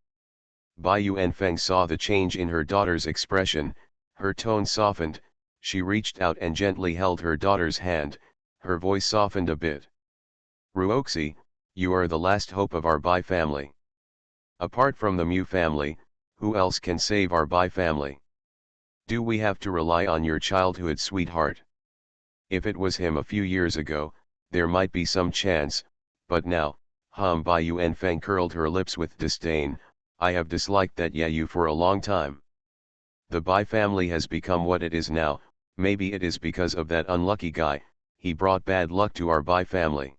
Bai Yuanfeng saw the change in her daughter's expression, her tone softened, she reached out and gently held her daughter's hand, her voice softened a bit. Ruoxi, you are the last hope of our Bai family. Apart from the Mu family, who else can save our Bai family? Do we have to rely on your childhood sweetheart? If it was him a few years ago, there might be some chance, but now, Bai Yuanfeng curled her lips with disdain, I have disliked that Yayu for a long time. The Bai family has become what it is now, maybe it is because of that unlucky guy, he brought bad luck to our Bai family.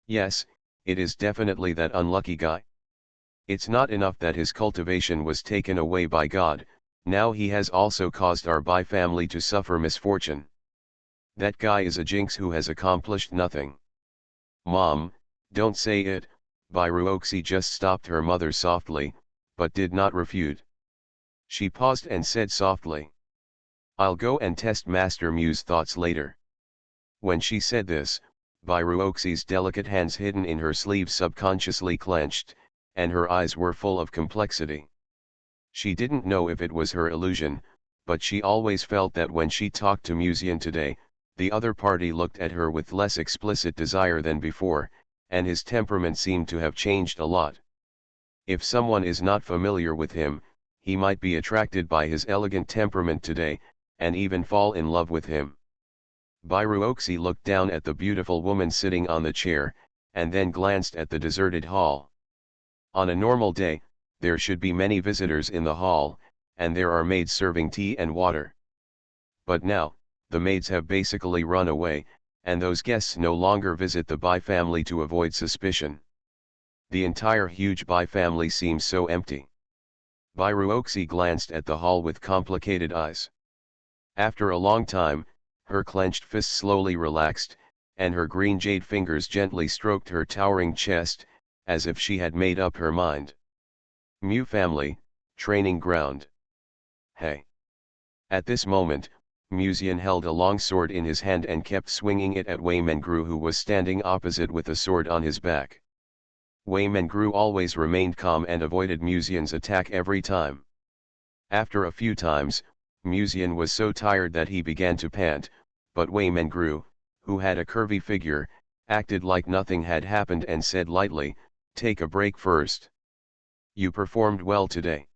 Yes, it is definitely that unlucky guy. It's not enough that his cultivation was taken away by God, now he has also caused our Bai family to suffer misfortune. That guy is a jinx who has accomplished nothing. Mom, don't say it. Bai Ruoxi just stopped her mother softly, but did not refute. She paused and said softly, I'll go and test Master Mu's thoughts later. When she said this, Bai Ruoxi's delicate hands hidden in her sleeves subconsciously clenched, and her eyes were full of complexity. She didn't know if it was her illusion, but she always felt that when she talked to Musian today, the other party looked at her with less explicit desire than before, and his temperament seemed to have changed a lot. If someone is not familiar with him, he might be attracted by his elegant temperament today, and even fall in love with him. Bai Ruoxi looked down at the beautiful woman sitting on the chair, and then glanced at the deserted hall. On a normal day, there should be many visitors in the hall, and there are maids serving tea and water. But now, the maids have basically run away, and those guests no longer visit the Bai family to avoid suspicion. The entire huge Bai family seems so empty. Bai Ruoxi glanced at the hall with complicated eyes. After a long time, her clenched fists slowly relaxed, and her green jade fingers gently stroked her towering chest, as if she had made up her mind. Mu family, training ground. Hey! At this moment, Musian held a long sword in his hand and kept swinging it at Wei Mengru, who was standing opposite with a sword on his back. Wei Mengru always remained calm and avoided Musian's attack every time. After a few times, Musian was so tired that he began to pant, but Wei Mengru, who had a curvy figure, acted like nothing had happened and said lightly, take a break first. You performed well today.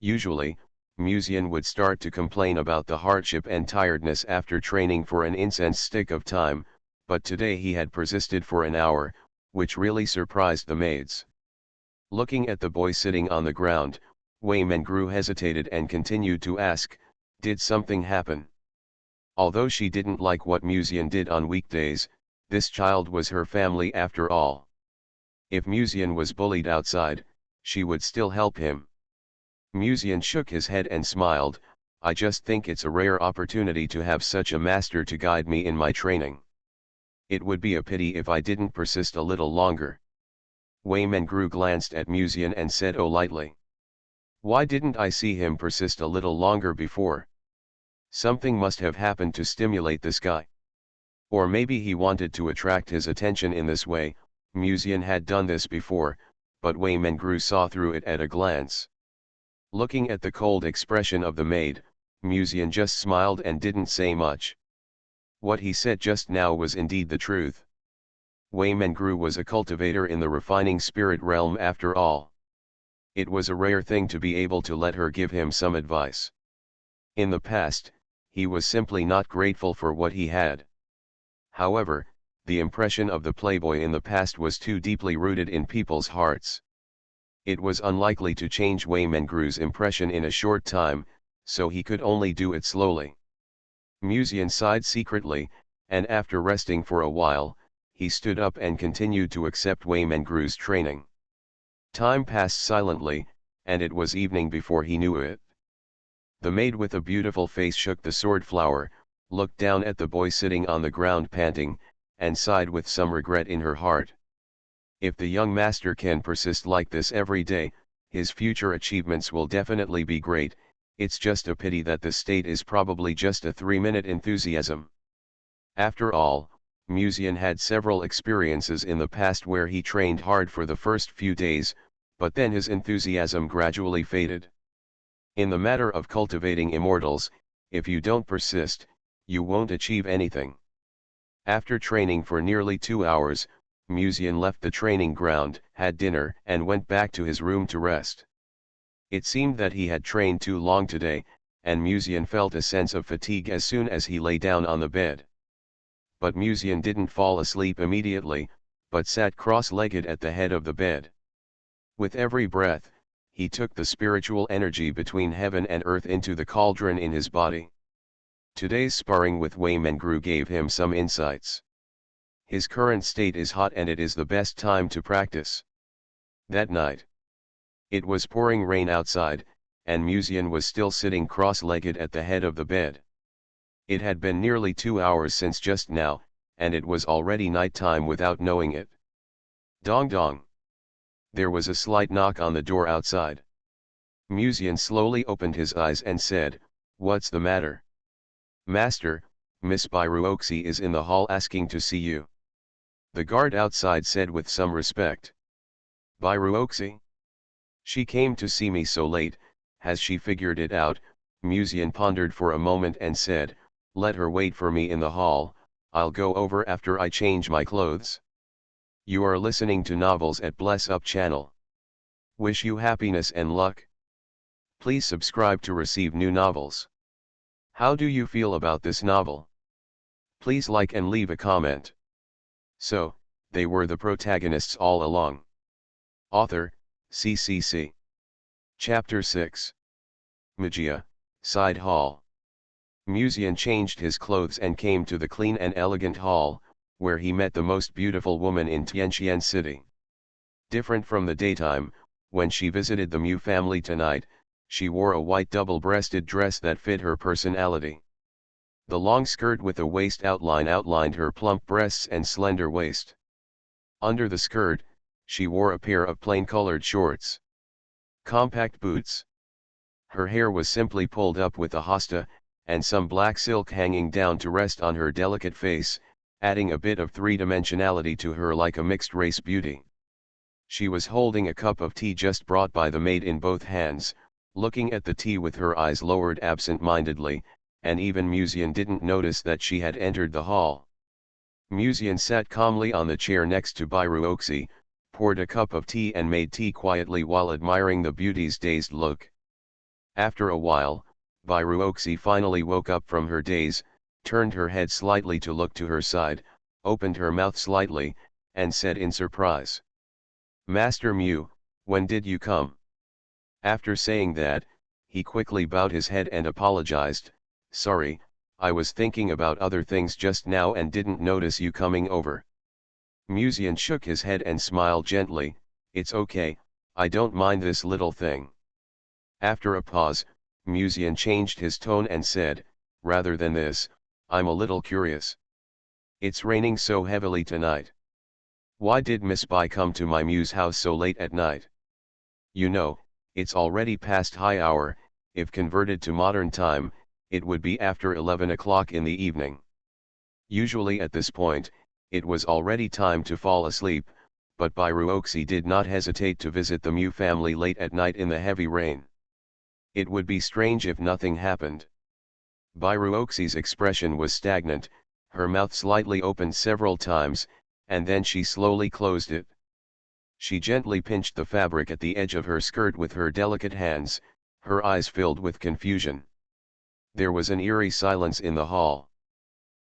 Usually, Musian would start to complain about the hardship and tiredness after training for an incense stick of time, but today he had persisted for an hour, which really surprised the maids. Looking at the boy sitting on the ground, Wei Mengru hesitated and continued to ask, did something happen? Although she didn't like what Musian did on weekdays, this child was her family after all. If Musian was bullied outside, she would still help him. Musian shook his head and smiled, I just think it's a rare opportunity to have such a master to guide me in my training. It would be a pity if I didn't persist a little longer. Wei Mengru glanced at Musian and said lightly. Why didn't I see him persist a little longer before? Something must have happened to stimulate this guy. Or maybe he wanted to attract his attention in this way. Musian had done this before, but Wei Mengru saw through it at a glance. Looking at the cold expression of the maid, Musian just smiled and didn't say much. What he said just now was indeed the truth. Wei Mengru was a cultivator in the refining spirit realm after all. It was a rare thing to be able to let her give him some advice. In the past, he was simply not grateful for what he had. However, the impression of the playboy in the past was too deeply rooted in people's hearts. It was unlikely to change Wei Mengru's impression in a short time, so he could only do it slowly. Musian sighed secretly, and after resting for a while, he stood up and continued to accept Wei Mengru's training. Time passed silently, and it was evening before he knew it. The maid with a beautiful face shook the sword flower, looked down at the boy sitting on the ground panting, and sighed with some regret in her heart. If the young master can persist like this every day, his future achievements will definitely be great, it's just a pity that the state is probably just a 3-minute enthusiasm. After all, Musian had several experiences in the past where he trained hard for the first few days, but then his enthusiasm gradually faded. In the matter of cultivating immortals, if you don't persist, you won't achieve anything. After training for nearly 2 hours, Musian left the training ground, had dinner, and went back to his room to rest. It seemed that he had trained too long today, and Musian felt a sense of fatigue as soon as he lay down on the bed. But Musian didn't fall asleep immediately, but sat cross-legged at the head of the bed. With every breath, he took the spiritual energy between heaven and earth into the cauldron in his body. Today's sparring with Wei Mengru gave him some insights. His current state is hot and it is the best time to practice. That night, it was pouring rain outside, and Musian was still sitting cross-legged at the head of the bed. It had been nearly 2 hours since just now, and it was already night time without knowing it. Dong dong. There was a slight knock on the door outside. Musian slowly opened his eyes and said, "What's the matter?" "Master, Miss Bairuoxi is in the hall asking to see you." The guard outside said with some respect. "Bairuoxi? She came to see me so late, has she figured it out?" Musian pondered for a moment and said, "Let her wait for me in the hall, I'll go over after I change my clothes." You are listening to Novels at Bless Up channel. Wish you happiness and luck. Please subscribe to receive new novels. How do you feel about this novel? Please like and leave a comment. So, they were the protagonists all along. Author, CCC. Chapter 6. Magia, Side Hall. Musian changed his clothes and came to the clean and elegant hall, where he met the most beautiful woman in Tianqian City. Different from the daytime, when she visited the Mu family tonight, she wore a white double-breasted dress that fit her personality. The long skirt with a waist outline outlined her plump breasts and slender waist. Under the skirt, she wore a pair of plain-colored shorts. Compact boots. Her hair was simply pulled up with a hosta, and some black silk hanging down to rest on her delicate face, adding a bit of three-dimensionality to her like a mixed-race beauty. She was holding a cup of tea just brought by the maid in both hands, looking at the tea with her eyes lowered absent-mindedly, and even Musian didn't notice that she had entered the hall. Musian sat calmly on the chair next to Bairuoxi, poured a cup of tea and made tea quietly while admiring the beauty's dazed look. After a while, Bairuoxi finally woke up from her daze, turned her head slightly to look to her side, opened her mouth slightly, and said in surprise, "Master Mu, when did you come?" After saying that, he quickly bowed his head and apologized, "Sorry, I was thinking about other things just now and didn't notice you coming over." Musian shook his head and smiled gently, "It's okay, I don't mind this little thing." After a pause, Musian changed his tone and said, "Rather than this, I'm a little curious. It's raining so heavily tonight. Why did Miss Bai come to my Mu's house so late at night? You know, it's already past high hour, if converted to modern time, it would be after 11 o'clock in the evening. Usually at this point, it was already time to fall asleep, but Bairuoxi did not hesitate to visit the Mu family late at night in the heavy rain. It would be strange if nothing happened." Bairuoxi's expression was stagnant, her mouth slightly opened several times, and then she slowly closed it. She gently pinched the fabric at the edge of her skirt with her delicate hands, her eyes filled with confusion. There was an eerie silence in the hall.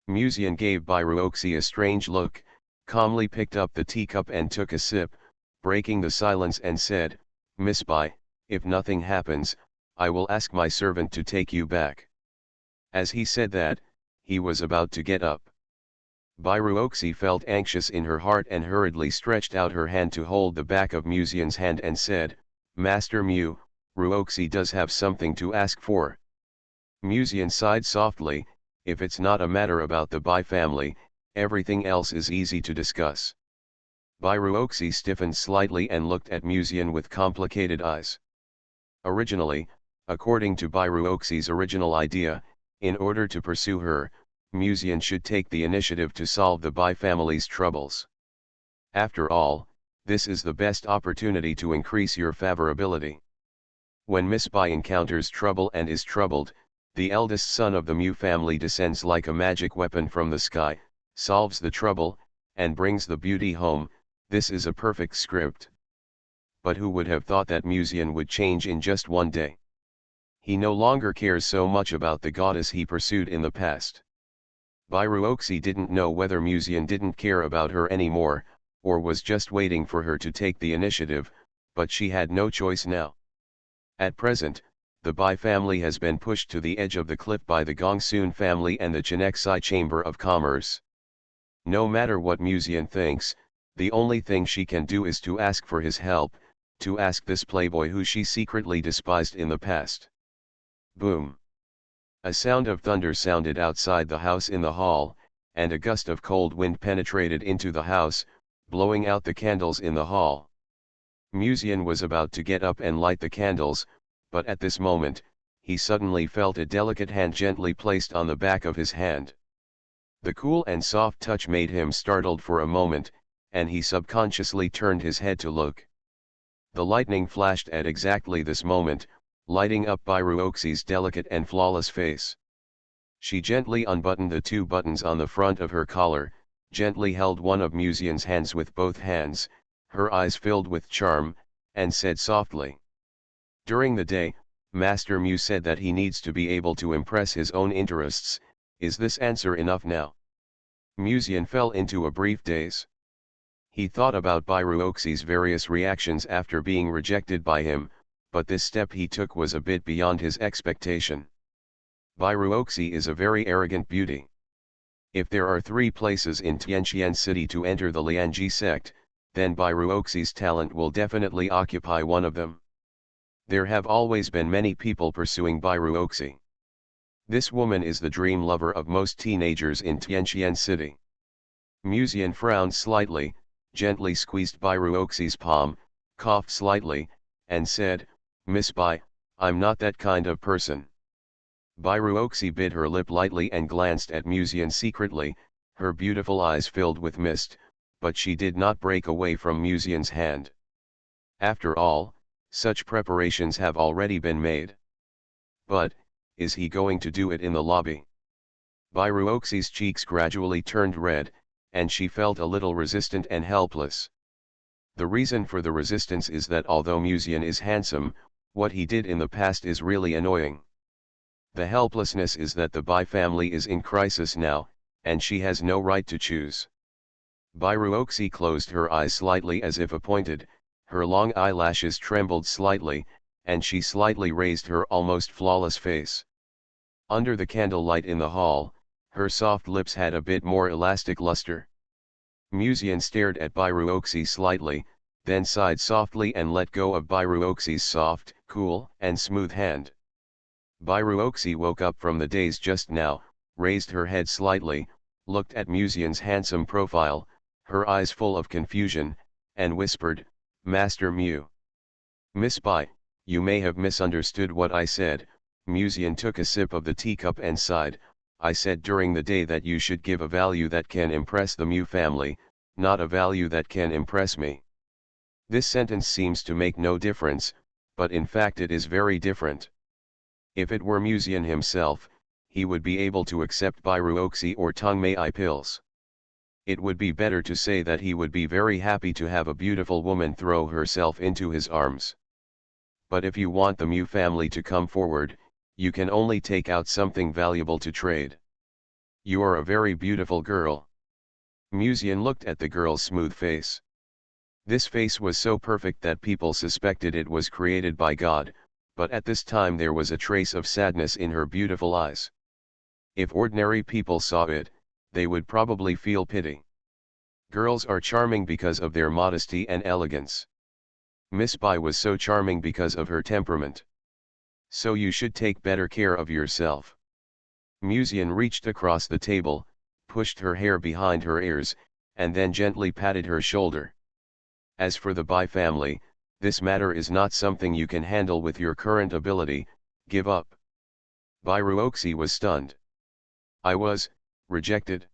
Musian gave Bairuoxi a strange look, calmly picked up the teacup and took a sip, breaking the silence and said, "Miss Bai, if nothing happens, I will ask my servant to take you back." As he said that, he was about to get up. Bairuoxi felt anxious in her heart and hurriedly stretched out her hand to hold the back of Musian's hand and said, "Master Mu, Ruoxi does have something to ask for." Musian sighed softly, "If it's not a matter about the Bai family, everything else is easy to discuss." Bairuoxi stiffened slightly and looked at Musian with complicated eyes. Originally, according to Bairuoxi's original idea, in order to pursue her, Musian should take the initiative to solve the Bai family's troubles. After all, this is the best opportunity to increase your favorability. When Miss Bai encounters trouble and is troubled, the eldest son of the Mu family descends like a magic weapon from the sky, solves the trouble, and brings the beauty home. This is a perfect script. But who would have thought that Musian would change in just one day? He no longer cares so much about the goddess he pursued in the past. Bairuoxi didn't know whether Musian didn't care about her anymore, or was just waiting for her to take the initiative, but she had no choice now. At present, the Bai family has been pushed to the edge of the cliff by the Gongsun family and the Chenexai Chamber of Commerce. No matter what Musian thinks, the only thing she can do is to ask for his help, to ask this playboy who she secretly despised in the past. Boom! A sound of thunder sounded outside the house in the hall, and a gust of cold wind penetrated into the house, blowing out the candles in the hall. Musian was about to get up and light the candles, but at this moment, he suddenly felt a delicate hand gently placed on the back of his hand. The cool and soft touch made him startled for a moment, and he subconsciously turned his head to look. The lightning flashed at exactly this moment, lighting up Bairuoxi's delicate and flawless face. She gently unbuttoned the two buttons on the front of her collar, gently held one of Musian's hands with both hands, her eyes filled with charm, and said softly. During the day, Master Mu said that he needs to be able to impress his own interests. Is this answer enough now? Musian fell into a brief daze. He thought about Bairuoxi's various reactions after being rejected by him, but this step he took was a bit beyond his expectation. Bairuoxi is a very arrogant beauty. If there are 3 places in Tianqian City to enter the Lianji sect, then Bairuoxi's talent will definitely occupy one of them. There have always been many people pursuing Bairuoxi. This woman is the dream lover of most teenagers in Tianqian City. Musian frowned slightly, gently squeezed Bairuoxi's palm, coughed slightly, and said, "Miss Bai, I'm not that kind of person." Bairuoxi bit her lip lightly and glanced at Musian secretly, her beautiful eyes filled with mist, but she did not break away from Musian's hand. After all, such preparations have already been made. But, is he going to do it in the lobby? Bairuoxi's cheeks gradually turned red, and she felt a little resistant and helpless. The reason for the resistance is that although Musian is handsome, what he did in the past is really annoying. The helplessness is that the Bai family is in crisis now, and she has no right to choose. Bairuoxi closed her eyes slightly as if appointed, her long eyelashes trembled slightly, and she slightly raised her almost flawless face. Under the candlelight in the hall, her soft lips had a bit more elastic luster. Musian stared at Bairuoxi slightly, then sighed softly and let go of Bairuoxi's soft, cool, and smooth hand. Bairuoxi woke up from the daze just now, raised her head slightly, looked at Musian's handsome profile, her eyes full of confusion, and whispered, "Master Mu." "Miss Bai, you may have misunderstood what I said." Musian took a sip of the teacup and sighed. "I said during the day that you should give a value that can impress the Mu family, not a value that can impress me." This sentence seems to make no difference, but in fact it is very different. If it were Musian himself, he would be able to accept Bairuoxi or Tongmei pills. It would be better to say that he would be very happy to have a beautiful woman throw herself into his arms. But if you want the Mu family to come forward, you can only take out something valuable to trade. You are a very beautiful girl. Musian looked at the girl's smooth face. This face was so perfect that people suspected it was created by God, but at this time there was a trace of sadness in her beautiful eyes. If ordinary people saw it, they would probably feel pity. Girls are charming because of their modesty and elegance. Miss Bai was so charming because of her temperament. So you should take better care of yourself. Musian reached across the table, pushed her hair behind her ears, and then gently patted her shoulder. As for the Bai family, this matter is not something you can handle with your current ability, give up. Bai Ruoxi was stunned. I was rejected.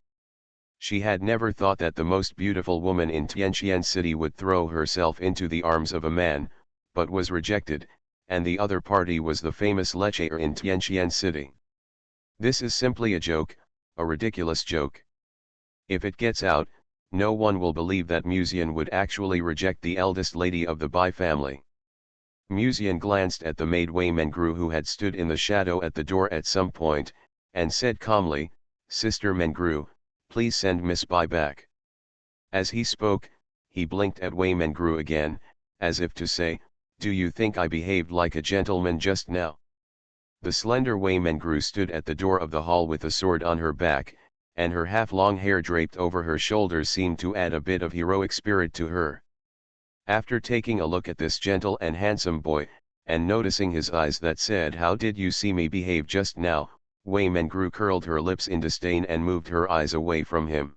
She had never thought that the most beautiful woman in Tianqian City would throw herself into the arms of a man, but was rejected, and the other party was the famous lecher in Tianqian City. This is simply a joke, a ridiculous joke. If it gets out, no one will believe that Musian would actually reject the eldest lady of the Bai family. Musian glanced at the maid Wei Mengru, who had stood in the shadow at the door at some point, and said calmly, "Sister Mengru, please send Miss Bai back." As he spoke, he blinked at Wei Mengru again, as if to say, "Do you think I behaved like a gentleman just now?" The slender Wei Mengru stood at the door of the hall with a sword on her back, and her half-long hair draped over her shoulders seemed to add a bit of heroic spirit to her. After taking a look at this gentle and handsome boy, and noticing his eyes that said, "How did you see me behave just now?" Wei Mengru curled her lips in disdain and moved her eyes away from him.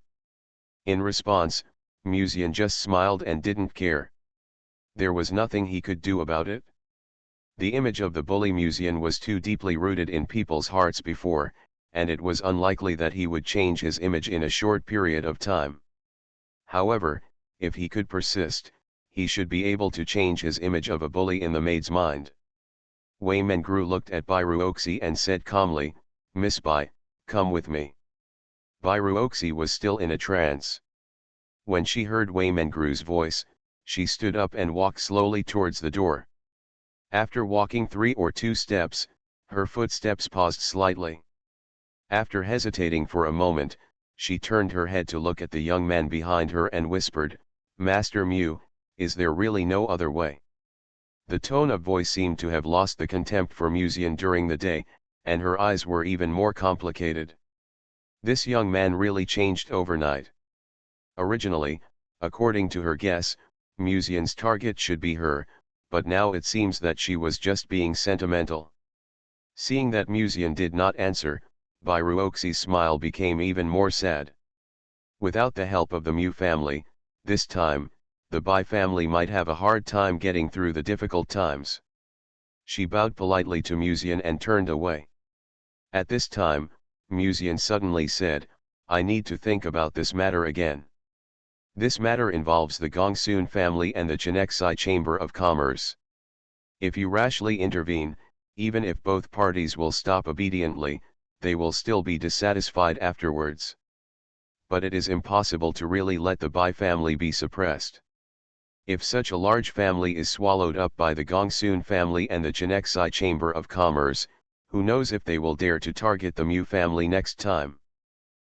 In response, Musian just smiled and didn't care. There was nothing he could do about it. The image of the bully Musian was too deeply rooted in people's hearts before, and it was unlikely that he would change his image in a short period of time. However, if he could persist, he should be able to change his image of a bully in the maid's mind. Wei Mengru looked at Bai Ruoxi and said calmly, "Miss Bai, come with me." Bai Ruoxi was still in a trance. When she heard Wei Mengru's voice, she stood up and walked slowly towards the door. After walking 3 or 2 steps, her footsteps paused slightly. After hesitating for a moment, she turned her head to look at the young man behind her and whispered, "Master Mu, is there really no other way?" The tone of voice seemed to have lost the contempt for Musian during the day, and her eyes were even more complicated. This young man really changed overnight. Originally, according to her guess, Musian's target should be her, but now it seems that she was just being sentimental. Seeing that Musian did not answer, Bai Ruoxi's smile became even more sad. Without the help of the Mu family, this time, the Bai family might have a hard time getting through the difficult times. She bowed politely to Musian and turned away. At this time, Musian suddenly said, "I need to think about this matter again. This matter involves the Gongsun family and the Chenexai Chamber of Commerce. If you rashly intervene, even if both parties will stop obediently, they will still be dissatisfied afterwards. But it is impossible to really let the Bai family be suppressed. If such a large family is swallowed up by the Gongsun family and the Chenexai Chamber of Commerce, who knows if they will dare to target the Mu family next time."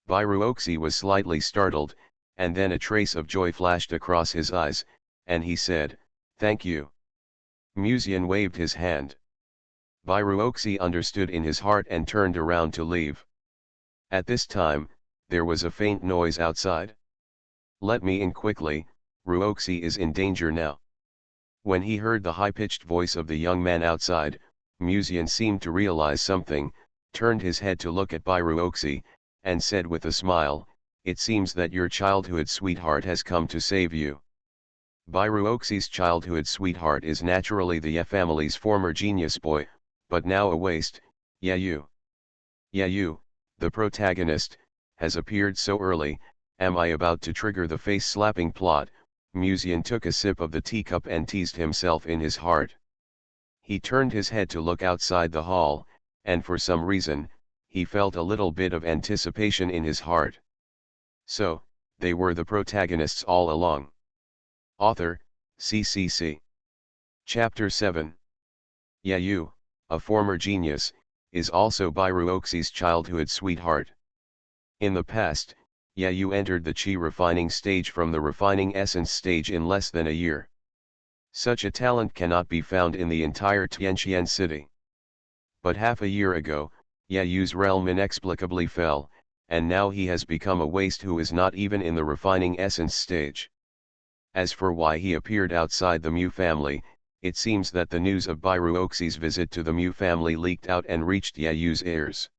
Bai Ruoxi was slightly startled, and then a trace of joy flashed across his eyes, and he said, "Thank you." Musian waved his hand. Bai Ruoxi understood in his heart and turned around to leave. At this time, there was a faint noise outside. "Let me in quickly, Ruoxi is in danger now." When he heard the high-pitched voice of the young man outside, Musian seemed to realize something, turned his head to look at Bai Ruoxi, and said with a smile, "It seems that your childhood sweetheart has come to save you." Bai Ruoxi's childhood sweetheart is naturally the Ye family's former genius boy, but now a waste. Yayu, the protagonist, has appeared so early. Am I about to trigger the face-slapping plot? Musian took a sip of the teacup and teased himself in his heart. He turned his head to look outside the hall, and for some reason, he felt a little bit of anticipation in his heart. So, they were the protagonists all along. Author, CCC. Chapter 7. Yayu, a former genius, is also Bai Ruoxi's childhood sweetheart. In the past, Yayu entered the Qi refining stage from the refining essence stage in less than a year. Such a talent cannot be found in the entire Tianqian city. But half a year ago, Yayu's realm inexplicably fell, and now he has become a waste who is not even in the refining essence stage. As for why he appeared outside the Mu family, it seems that the news of Bai Ruoxi's visit to the Mu family leaked out and reached Yayu's ears.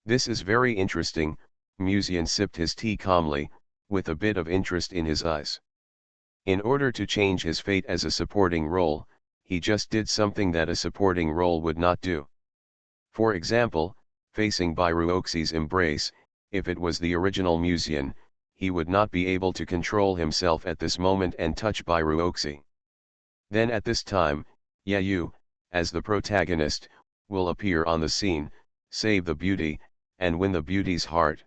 This is very interesting. Musian sipped his tea calmly, with a bit of interest in his eyes. In order to change his fate as a supporting role, he just did something that a supporting role would not do. For example, facing Bairuoxi's embrace, if it was the original Musian, he would not be able to control himself at this moment and touch Bairuoxi. Then at this time, Yayu, as the protagonist, will appear on the scene, save the beauty, and win the beauty's heart.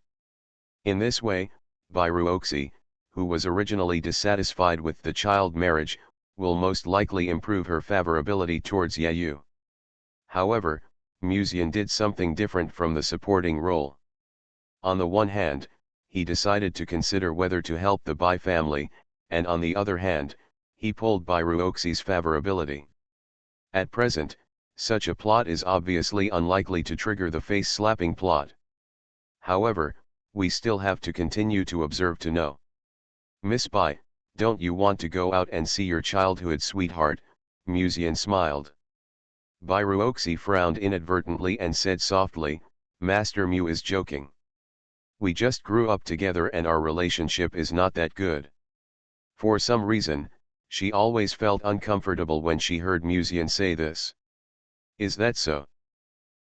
In this way, Bairuoxi, who was originally dissatisfied with the child marriage, will most likely improve her favorability towards Yayu. However, Musian did something different from the supporting role. On the one hand, he decided to consider whether to help the Bai family, and on the other hand, he pulled Bairuoxi's favorability. At present, such a plot is obviously unlikely to trigger the face-slapping plot. However, we still have to continue to observe to know. Miss Bai, don't you want to go out and see your childhood sweetheart? Musian smiled. Bairuoxi frowned inadvertently and said softly, Master Mu is joking. We just grew up together and our relationship is not that good. For some reason, she always felt uncomfortable when she heard Musian say this. Is that so?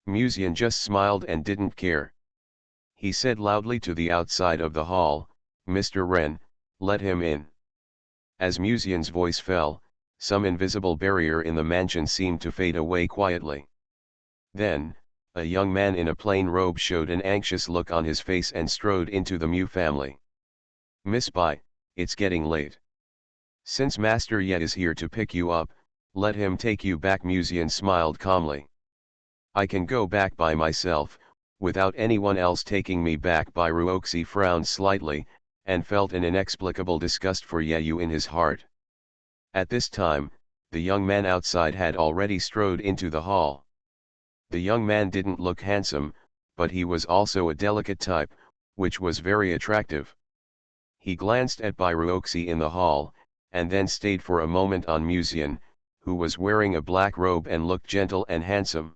Musian just smiled and didn't care. He said loudly to the outside of the hall, Mr. Ren, let him in. As Musian's voice fell, some invisible barrier in the mansion seemed to fade away quietly. Then, a young man in a plain robe showed an anxious look on his face and strode into the Mu family. Miss Bai, it's getting late. Since Master Ye is here to pick you up, let him take you back. Musian smiled calmly. I can go back by myself, without anyone else taking me back. Bairuoxi frowned slightly, and felt an inexplicable disgust for Yayu in his heart. At this time, the young man outside had already strode into the hall. The young man didn't look handsome, but he was also a delicate type, which was very attractive. He glanced at Bairuoxi in the hall, and then stayed for a moment on Musian, who was wearing a black robe and looked gentle and handsome.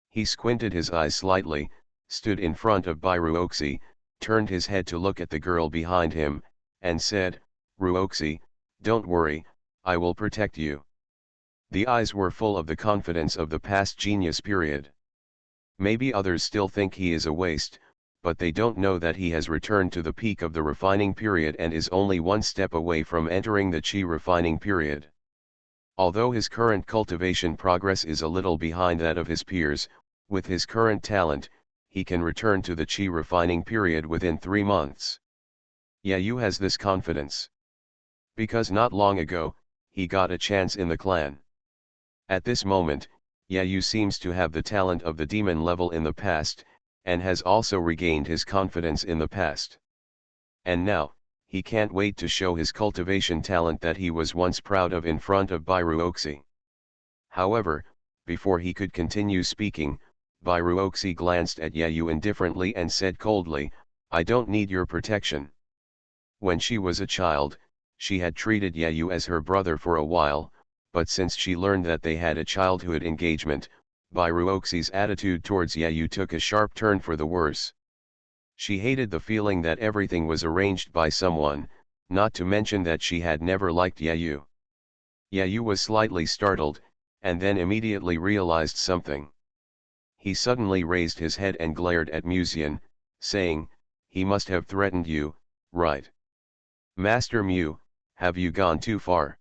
He squinted his eyes slightly, stood in front of Bairuoxi, turned his head to look at the girl behind him, and said, Ruoxi, don't worry, I will protect you. The eyes were full of the confidence of the past genius period. Maybe others still think he is a waste, but they don't know that he has returned to the peak of the refining period and is only one step away from entering the Qi refining period. Although his current cultivation progress is a little behind that of his peers, with his current talent, he can return to the Qi refining period within 3 months. Yayu has this confidence. Because not long ago, he got a chance in the clan. At this moment, Yayu seems to have the talent of the demon level in the past, and has also regained his confidence in the past. And now, he can't wait to show his cultivation talent that he was once proud of in front of Bairuoxi. However, before he could continue speaking, Bairuoxi glanced at Yayu indifferently and said coldly, I don't need your protection. When she was a child, she had treated Yayu as her brother for a while, but since she learned that they had a childhood engagement, Bairuoxi's attitude towards Yayu took a sharp turn for the worse. She hated the feeling that everything was arranged by someone, not to mention that she had never liked Yayu. Yayu was slightly startled, and then immediately realized something. He suddenly raised his head and glared at Musian, saying, he must have threatened you, right? Master Mu, have you gone too far?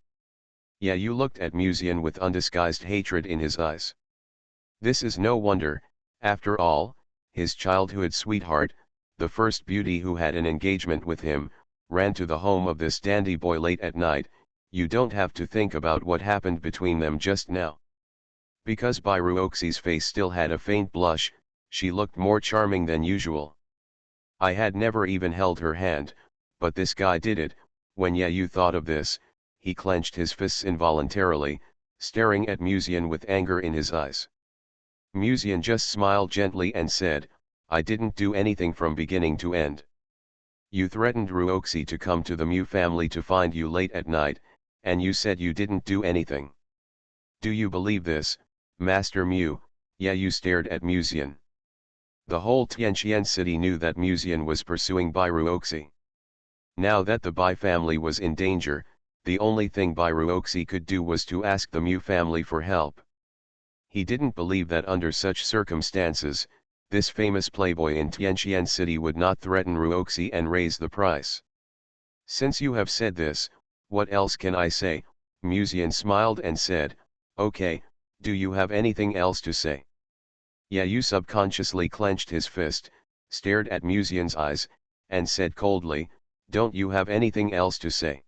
Yayu looked at Musian with undisguised hatred in his eyes. This is no wonder, after all, his childhood sweetheart, the first beauty who had an engagement with him, ran to the home of this dandy boy late at night. You don't have to think about what happened between them just now. Because Bairuoxi's face still had a faint blush, she looked more charming than usual. I had never even held her hand, but this guy did it. When Yayu thought of this, he clenched his fists involuntarily, staring at Musian with anger in his eyes. Musian just smiled gently and said, I didn't do anything from beginning to end. You threatened Ruoxi to come to the Mu family to find you late at night, and you said you didn't do anything. Do you believe this, Master Mu? Yayu stared at Musian. The whole Tianqian city knew that Musian was pursuing Bairuoxi. Now that the Bai family was in danger, the only thing Byruoxi could do was to ask the Mu family for help. He didn't believe that under such circumstances, this famous playboy in Tianqian City would not threaten Ruoxi and raise the price. Since you have said this, what else can I say? Musian smiled and said, okay, do you have anything else to say? Yayu subconsciously clenched his fist, stared at Musian's eyes, and said coldly, don't you have anything else to say?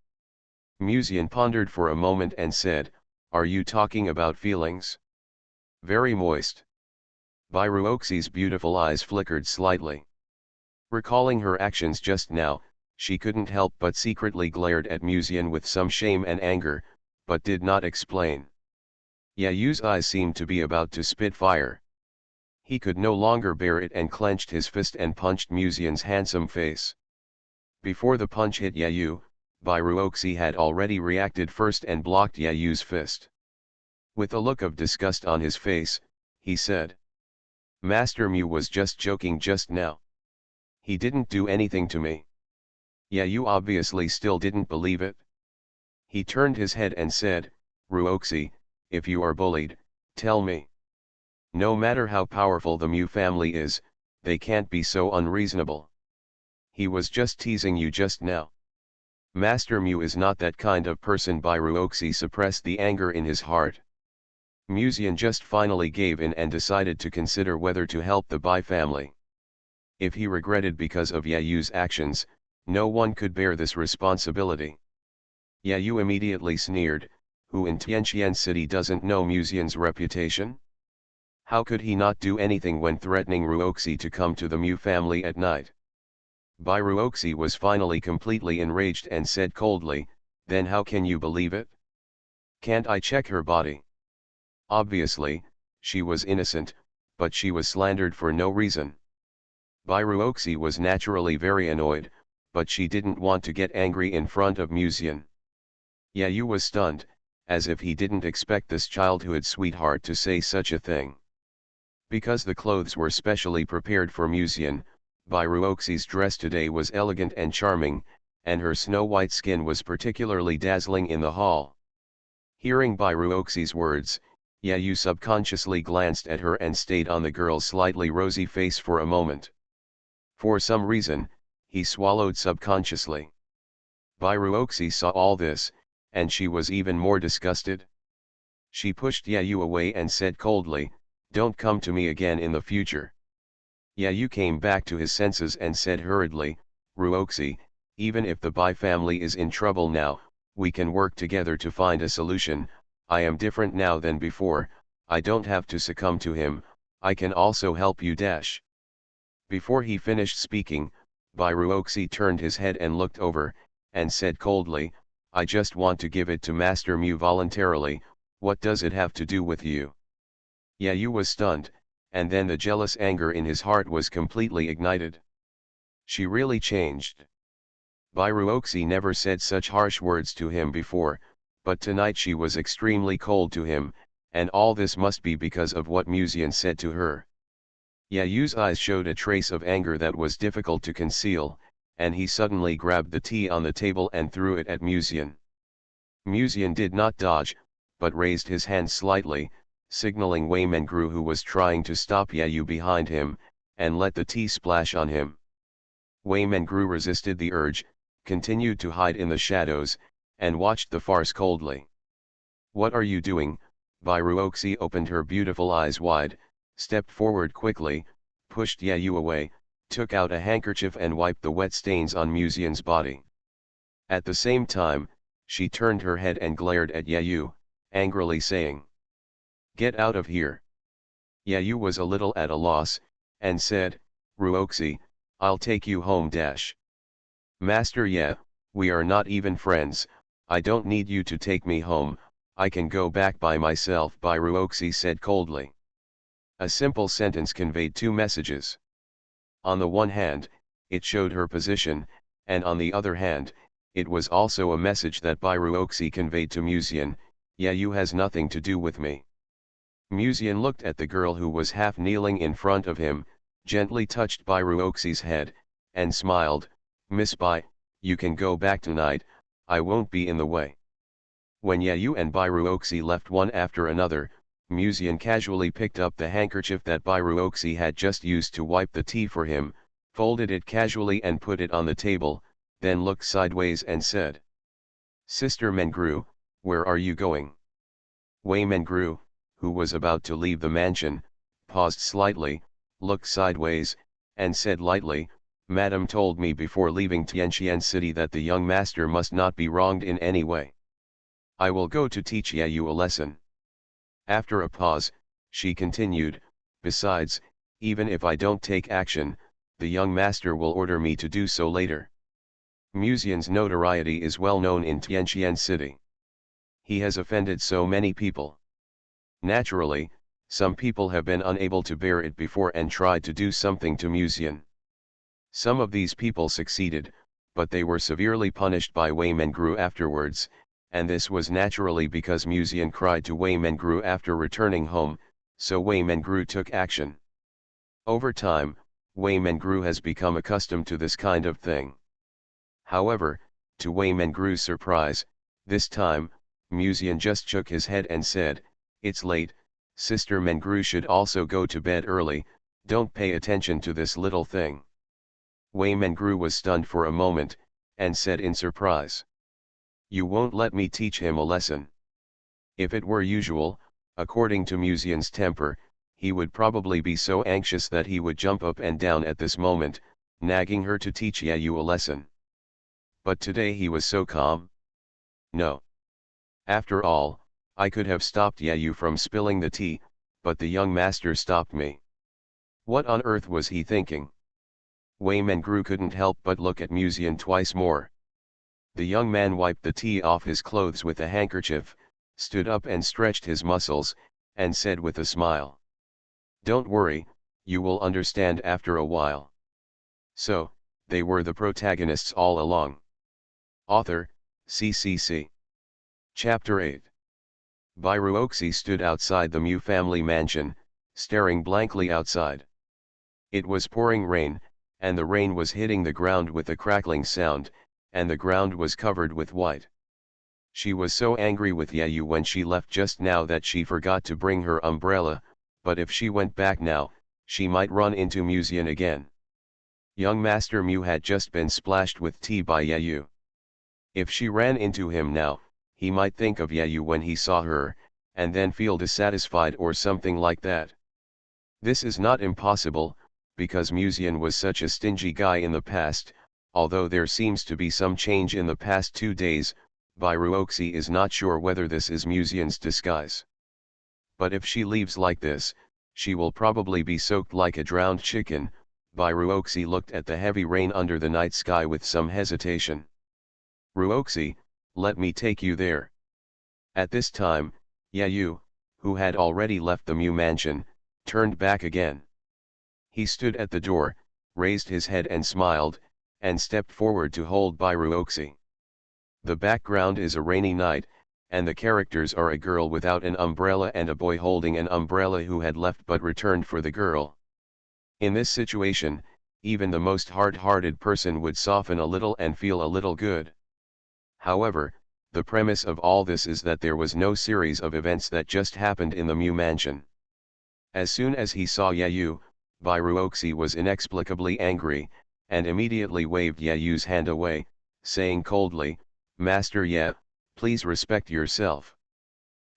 Musian pondered for a moment and said, are you talking about feelings? Very moist. Byruoxi's beautiful eyes flickered slightly. Recalling her actions just now, she couldn't help but secretly glared at Musian with some shame and anger, but did not explain. Yayu's eyes seemed to be about to spit fire. He could no longer bear it and clenched his fist and punched Musian's handsome face. Before the punch hit Yayu, Byruoxi had already reacted first and blocked Yayu's fist. With a look of disgust on his face, he said, Master Mu was just joking just now. He didn't do anything to me. Yayu obviously still didn't believe it. He turned his head and said, Ruoxi, if you are bullied, tell me. No matter how powerful the Mu family is, they can't be so unreasonable. He was just teasing you just now. Master Mu is not that kind of person. Byruoxi suppressed the anger in his heart. Musian just finally gave in and decided to consider whether to help the Bai family. If he regretted because of Yayu's actions, no one could bear this responsibility. Yayu immediately sneered, who in Tianqian City doesn't know Musian's reputation? How could he not do anything when threatening Ruoxi to come to the Mu family at night? Byruoxi was finally completely enraged and said coldly, then how can you believe it? Can't I check her body? Obviously, she was innocent, but she was slandered for no reason. Byruoxi was naturally very annoyed, but she didn't want to get angry in front of Musian. Yayu was stunned, as if he didn't expect this childhood sweetheart to say such a thing. Because the clothes were specially prepared for Musian, Byruoxi's dress today was elegant and charming, and her snow-white skin was particularly dazzling in the hall. Hearing Byruoxi's words, Yayu subconsciously glanced at her and stayed on the girl's slightly rosy face for a moment. For some reason, he swallowed subconsciously. Byruoxi saw all this, and she was even more disgusted. She pushed Yayu away and said coldly, don't come to me again in the future. Yayu came back to his senses and said hurriedly, Ruoxi, even if the Bai family is in trouble now, we can work together to find a solution. I am different now than before, I don't have to succumb to him, I can also help you. Before he finished speaking, Byruoxi turned his head and looked over, and said coldly, I just want to give it to Master Mu voluntarily, what does it have to do with you? Yayu was stunned, and then the jealous anger in his heart was completely ignited. She really changed. Byruoxi never said such harsh words to him before, but tonight she was extremely cold to him, and all this must be because of what Musian said to her. Yayu's eyes showed a trace of anger that was difficult to conceal, and he suddenly grabbed the tea on the table and threw it at Musian. Musian did not dodge, but raised his hand slightly, signaling Wei Mengru, who was trying to stop Yayu behind him, and let the tea splash on him. Wei Mengru resisted the urge, continued to hide in the shadows, and watched the farce coldly. What are you doing? Byruoxi opened her beautiful eyes wide, stepped forward quickly, pushed Yayu away, took out a handkerchief and wiped the wet stains on Musian's body. At the same time, she turned her head and glared at Yayu, angrily saying, Get out of here. Yayu was a little at a loss, and said, Ruoxi, I'll take you home. Master, we are not even friends, I don't need you to take me home, I can go back by myself. Byruoxi said coldly. A simple sentence conveyed two messages. On the one hand, it showed her position, and on the other hand, it was also a message that Byruoxi conveyed to Musian, Yayu has nothing to do with me. Musian looked at the girl who was half kneeling in front of him, gently touched Byruoxi's head, and smiled, Miss Bai, you can go back tonight, I won't be in the way. When Yayu and Bairuoxi left one after another, Musian casually picked up the handkerchief that Bairuoxi had just used to wipe the tea for him, folded it casually and put it on the table, then looked sideways and said, "Sister Mengru, where are you going?" Wei Mengru, who was about to leave the mansion, paused slightly, looked sideways, and said lightly, "Madam told me before leaving Tianqian City that the young master must not be wronged in any way. I will go to teach Yayu a lesson." After a pause, she continued, "Besides, even if I don't take action, the young master will order me to do so later. Musian's notoriety is well known in Tianqian City. He has offended so many people. Naturally, some people have been unable to bear it before and tried to do something to Musian. Some of these people succeeded, but they were severely punished by Wei Mengru afterwards, and this was naturally because Musian cried to Wei Mengru after returning home, so Wei Mengru took action. Over time, Wei Mengru has become accustomed to this kind of thing. However, to Wei Mengru's surprise, this time, Musian just shook his head and said, "It's late, Sister Mengru should also go to bed early, don't pay attention to this little thing." Wei Mengru was stunned for a moment, and said in surprise, "You won't let me teach him a lesson?" If it were usual, according to Musian's temper, he would probably be so anxious that he would jump up and down at this moment, nagging her to teach Yayu a lesson. But today he was so calm. "No. After all, I could have stopped Yayu from spilling the tea, but the young master stopped me." What on earth was he thinking? Wei Mengru couldn't help but look at Musian twice more. The young man wiped the tea off his clothes with a handkerchief, stood up and stretched his muscles, and said with a smile, "Don't worry, you will understand after a while." So, they were the protagonists all along. Author, CCC. Chapter 8. Bairuoxi stood outside the Mu family mansion, staring blankly outside. It was pouring rain, and the rain was hitting the ground with a crackling sound, and the ground was covered with white. She was so angry with Yayu when she left just now that she forgot to bring her umbrella, but if she went back now, she might run into Musian again. Young Master Mu had just been splashed with tea by Yayu. If she ran into him now, he might think of Yayu when he saw her, and then feel dissatisfied or something like that. This is not impossible, because Musian was such a stingy guy in the past, although there seems to be some change in the past 2 days. Bairuoxi is not sure whether this is Musian's disguise. But if she leaves like this, she will probably be soaked like a drowned chicken. Bairuoxi looked at the heavy rain under the night sky with some hesitation. "Ruoxi, let me take you there." At this time, Yayu, who had already left the Mu mansion, turned back again. He stood at the door, raised his head and smiled, and stepped forward to hold Bairuoxi. The background is a rainy night, and the characters are a girl without an umbrella and a boy holding an umbrella who had left but returned for the girl. In this situation, even the most hard-hearted person would soften a little and feel a little good. However, the premise of all this is that there was no series of events that just happened in the Mu mansion. As soon as he saw Yayu, Bairuoxi was inexplicably angry, and immediately waved Yayu's hand away, saying coldly, "Master Ye, please respect yourself."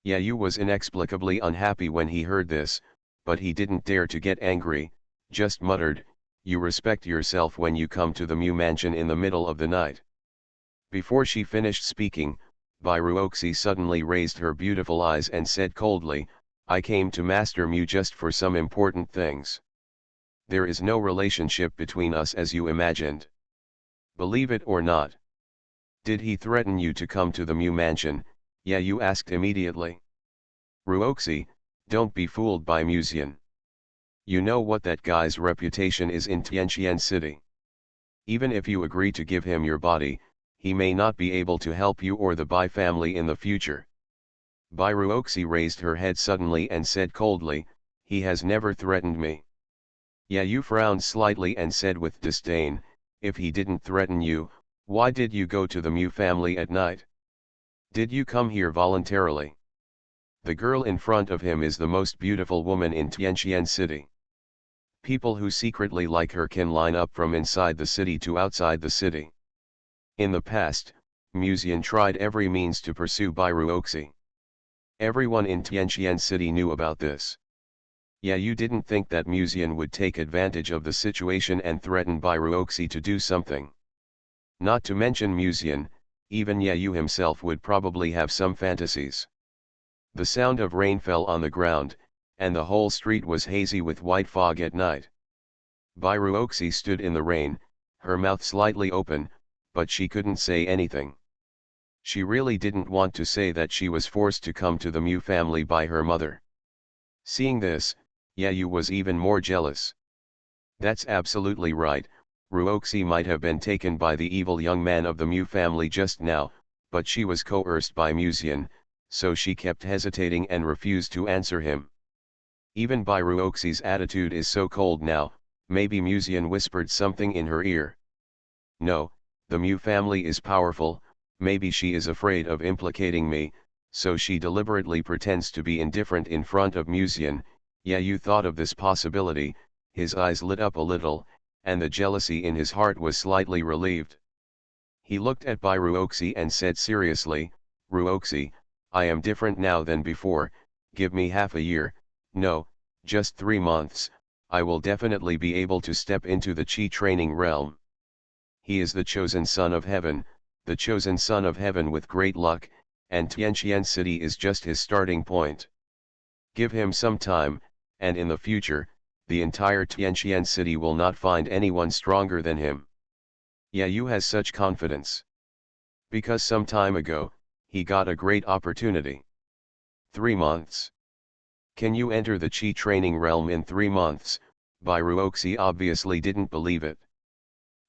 Yayu was inexplicably unhappy when he heard this, but he didn't dare to get angry, just muttered, "You respect yourself when you come to the Mu mansion in the middle of the night." Before she finished speaking, Bairuoxi suddenly raised her beautiful eyes and said coldly, "I came to Master Mu just for some important things. There is no relationship between us as you imagined. Believe it or not." "Did he threaten you to come to the Mu mansion?" Yayu asked immediately. "Ruoxi, don't be fooled by Musian. You know what that guy's reputation is in Tianqian City. Even if you agree to give him your body, he may not be able to help you or the Bai family in the future." Bairuoxi raised her head suddenly and said coldly, "He has never threatened me." Yayu frowned slightly and said with disdain, "If he didn't threaten you, why did you go to the Mu family at night?" Did you come here voluntarily? The girl in front of him is the most beautiful woman in Tianqian City. People who secretly like her can line up from inside the city to outside the city. In the past, Musian tried every means to pursue Bairuoxi. Everyone in Tianqian City knew about this. Yeah, you didn't think that Musian would take advantage of the situation and threaten Bairuoxi to do something. Not to mention Musian, even Yayu himself would probably have some fantasies. The sound of rain fell on the ground, and the whole street was hazy with white fog at night. Bairuoxi stood in the rain, her mouth slightly open, but she couldn't say anything. She really didn't want to say that she was forced to come to the Mu family by her mother. Seeing this, Yayu was even more jealous. That's absolutely right, Ruoxi might have been taken by the evil young man of the Mu family just now, but she was coerced by Musian, so she kept hesitating and refused to answer him. Even Bairuoxi's attitude is so cold now, maybe Musian whispered something in her ear. No, the Mu family is powerful, maybe she is afraid of implicating me, so she deliberately pretends to be indifferent in front of Musian. Yeah, you thought of this possibility, his eyes lit up a little, and the jealousy in his heart was slightly relieved. He looked at Bairuoxi and said seriously, Ruoxi, I am different now than before, give me half a year, no, just 3 months, I will definitely be able to step into the Qi training realm. He is the chosen son of heaven, the chosen son of heaven with great luck, and Tianqian City is just his starting point. Give him some time, and in the future, the entire Tianqian City will not find anyone stronger than him. Yayu has such confidence. Because some time ago, he got a great opportunity. 3 months. Can you enter the Qi training realm in 3 months? Bairuoxi obviously didn't believe it.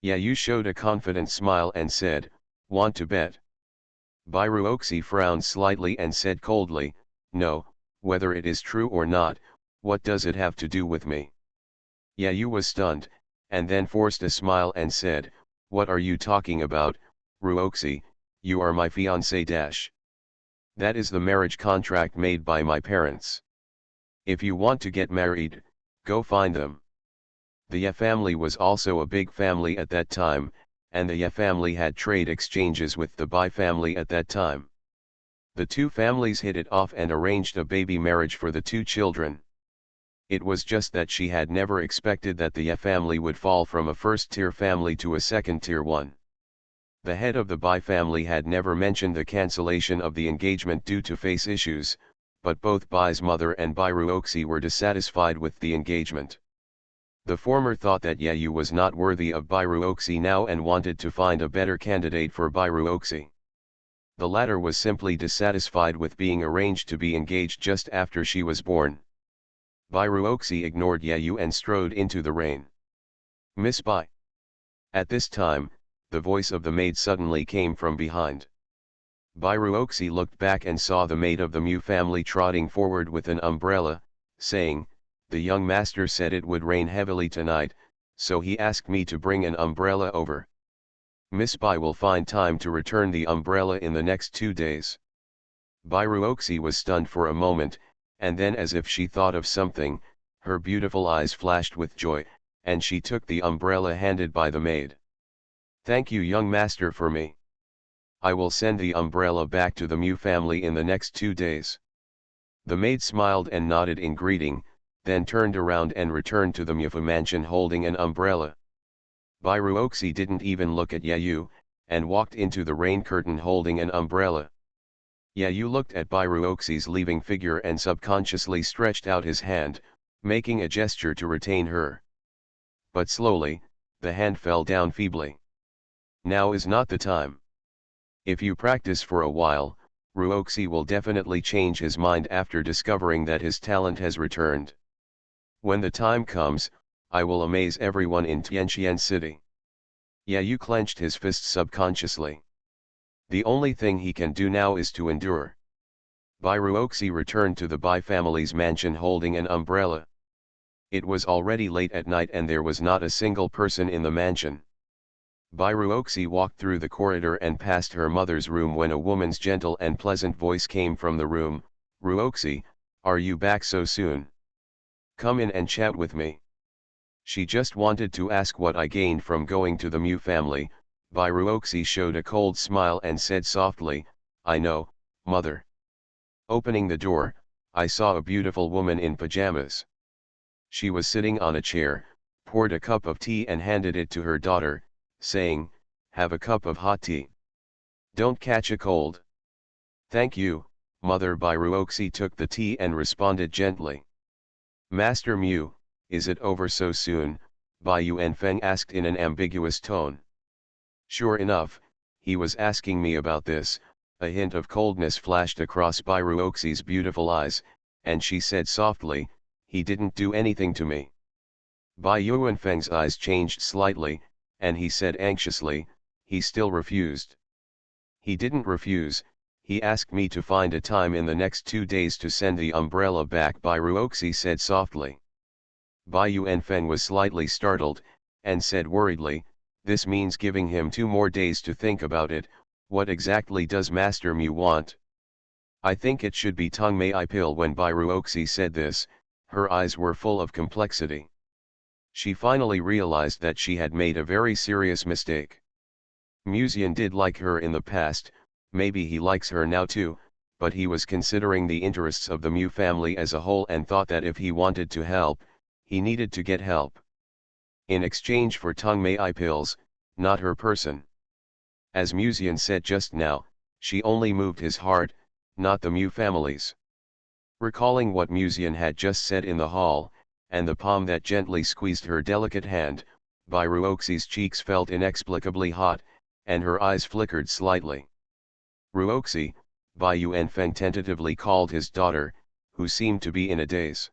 Yayu showed a confident smile and said, want to bet? Bairuoxi frowned slightly and said coldly, no, whether it is true or not, what does it have to do with me? Yayu was stunned, and then forced a smile and said, what are you talking about, Ruoxi, you are my fiancé dash. That is the marriage contract made by my parents. If you want to get married, go find them. The Ye family was also a big family at that time, and the Ye family had trade exchanges with the Bai family at that time. The two families hit it off and arranged a baby marriage for the 2 children. It was just that she had never expected that the Ye family would fall from a first-tier family to a second-tier one. The head of the Bai family had never mentioned the cancellation of the engagement due to face issues, but both Bai's mother and Bairuoxi were dissatisfied with the engagement. The former thought that Yayu was not worthy of Bairuoxi now and wanted to find a better candidate for Bairuoxi. The latter was simply dissatisfied with being arranged to be engaged just after she was born. Bairuoxi ignored Yayu and strode into the rain. Miss Bai. At this time, the voice of the maid suddenly came from behind. Bairuoxi looked back and saw the maid of the Mu family trotting forward with an umbrella, saying, the young master said it would rain heavily tonight, so he asked me to bring an umbrella over. Miss Bai will find time to return the umbrella in the next 2 days. Bairuoxi was stunned for a moment, and then as if she thought of something, her beautiful eyes flashed with joy, and she took the umbrella handed by the maid. Thank you, young master, for me. I will send the umbrella back to the Mu family in the next 2 days. The maid smiled and nodded in greeting, then turned around and returned to the Mufu mansion holding an umbrella. Bairuoxi didn't even look at Yayu, and walked into the rain curtain holding an umbrella. Yayu looked at Bairuoxi's leaving figure and subconsciously stretched out his hand, making a gesture to retain her. But slowly, the hand fell down feebly. Now is not the time. If you practice for a while, Ruoxi will definitely change his mind after discovering that his talent has returned. When the time comes, I will amaze everyone in Tianqian City. Yayu clenched his fists subconsciously. The only thing he can do now is to endure. Bairuoxi returned to the Bai family's mansion holding an umbrella. It was already late at night and there was not a single person in the mansion. Bai Ruoxi walked through the corridor and passed her mother's room when a woman's gentle and pleasant voice came from the room. "Ruoxi, are you back so soon? Come in and chat with me." "She just wanted to ask what I gained from going to the Mu family." Bai Ruoxi showed a cold smile and said softly, "I know, mother." Opening the door, I saw a beautiful woman in pajamas. She was sitting on a chair, poured a cup of tea and handed it to her daughter, saying, "Have a cup of hot tea. Don't catch a cold." "Thank you, mother." Bai Ruoxi took the tea and responded gently. "Master Mu, is it over so soon?" Bai Yuanfeng asked in an ambiguous tone. Sure enough, he was asking me about this. A hint of coldness flashed across Bai Ruoxi's beautiful eyes, and she said softly, "He didn't do anything to me." Bai Yuanfeng's eyes changed slightly, and he said anxiously, "He still refused." "He didn't refuse, he asked me to find a time in the next 2 days to send the umbrella back," Bai Ruoxi said softly. Bai Yuanfeng was slightly startled, and said worriedly, "This means giving him 2 more days to think about it. What exactly does Master Mu want?" "I think it should be Tong Mei pill." When Bai Ruoxi said this, her eyes were full of complexity. She finally realized that she had made a very serious mistake. Muzian did like her in the past, maybe he likes her now too, but he was considering the interests of the Mu family as a whole and thought that if he wanted to help, he needed to get help. In exchange for Tong Mei pills, not her person. As Muzian said just now, she only moved his heart, not the Mu family's. Recalling what Muzian had just said in the hall, and the palm that gently squeezed her delicate hand, Bai Ruoxi's cheeks felt inexplicably hot, and her eyes flickered slightly. "Ruoxi," Bai Yuanfeng tentatively called his daughter, who seemed to be in a daze.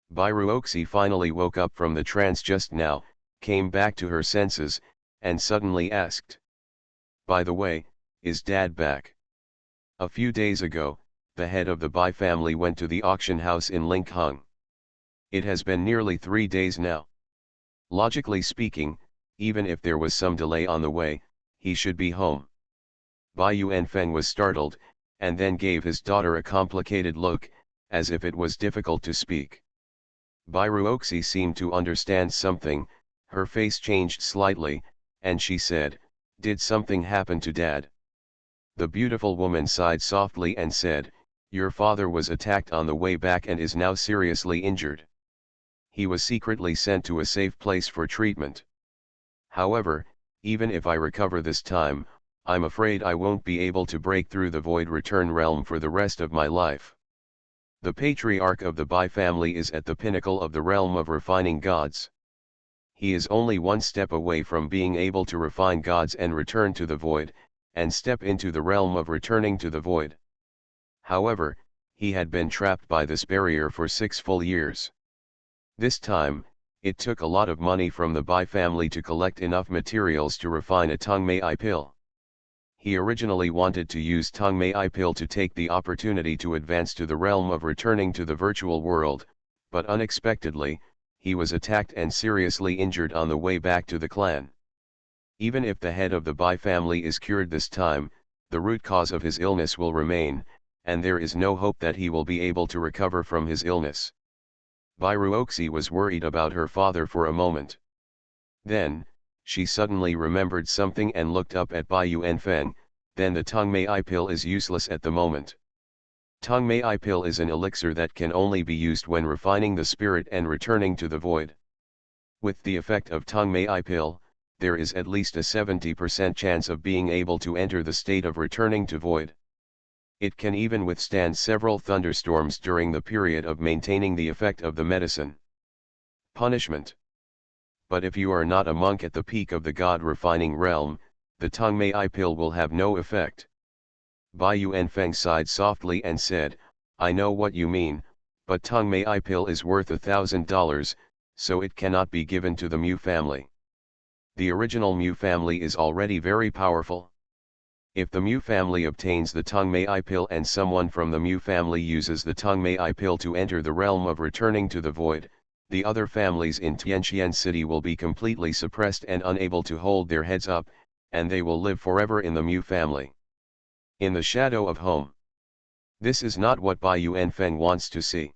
Bai Ruoxi finally woke up from the trance just now, came back to her senses, and suddenly asked, "By the way, is Dad back?" A few days ago, the head of the Bai family went to the auction house in Linkhung. It has been nearly 3 days now. Logically speaking, even if there was some delay on the way, he should be home. Bai Yuanfeng was startled, and then gave his daughter a complicated look, as if it was difficult to speak. Bai Ruoxi seemed to understand something, her face changed slightly, and she said, "Did something happen to Dad?" The beautiful woman sighed softly and said, "Your father was attacked on the way back and is now seriously injured. He was secretly sent to a safe place for treatment. However, even if I recover this time, I'm afraid I won't be able to break through the Void Return realm for the rest of my life. The patriarch of the Bai family is at the pinnacle of the realm of refining gods. He is only 1 step away from being able to refine gods and return to the Void, and step into the realm of returning to the Void. However, he had been trapped by this barrier for 6 full years. This time, it took a lot of money from the Bai family to collect enough materials to refine a Tong Mei pill. He originally wanted to use Tong Mei pill to take the opportunity to advance to the realm of returning to the virtual world, but unexpectedly, he was attacked and seriously injured on the way back to the clan. Even if the head of the Bai family is cured this time, the root cause of his illness will remain, and there is no hope that he will be able to recover from his illness. Bai Ruoxi was worried about her father for a moment. Then, she suddenly remembered something and looked up at Bai Yuanfeng. "Then the Tong Mei pill is useless at the moment." Tong Mei pill is an elixir that can only be used when refining the spirit and returning to the void. With the effect of Tong Mei pill, there is at least a 70% chance of being able to enter the state of returning to void. It can even withstand several thunderstorms during the period of maintaining the effect of the medicine. Punishment. But if you are not a monk at the peak of the god refining realm, the Tong Mei pill will have no effect. Bai Yuanfeng sighed softly and said, "I know what you mean, but Tong Mei pill is worth $1,000, so it cannot be given to the Mu family. The original Mu family is already very powerful. If the Mu family obtains the Tong Mei pill and someone from the Mu family uses the Tong Mei pill to enter the realm of returning to the void, the other families in Tianqian City will be completely suppressed and unable to hold their heads up, and they will live forever in the Mu family. In the shadow of home. This is not what Bai Yuanfeng wants to see.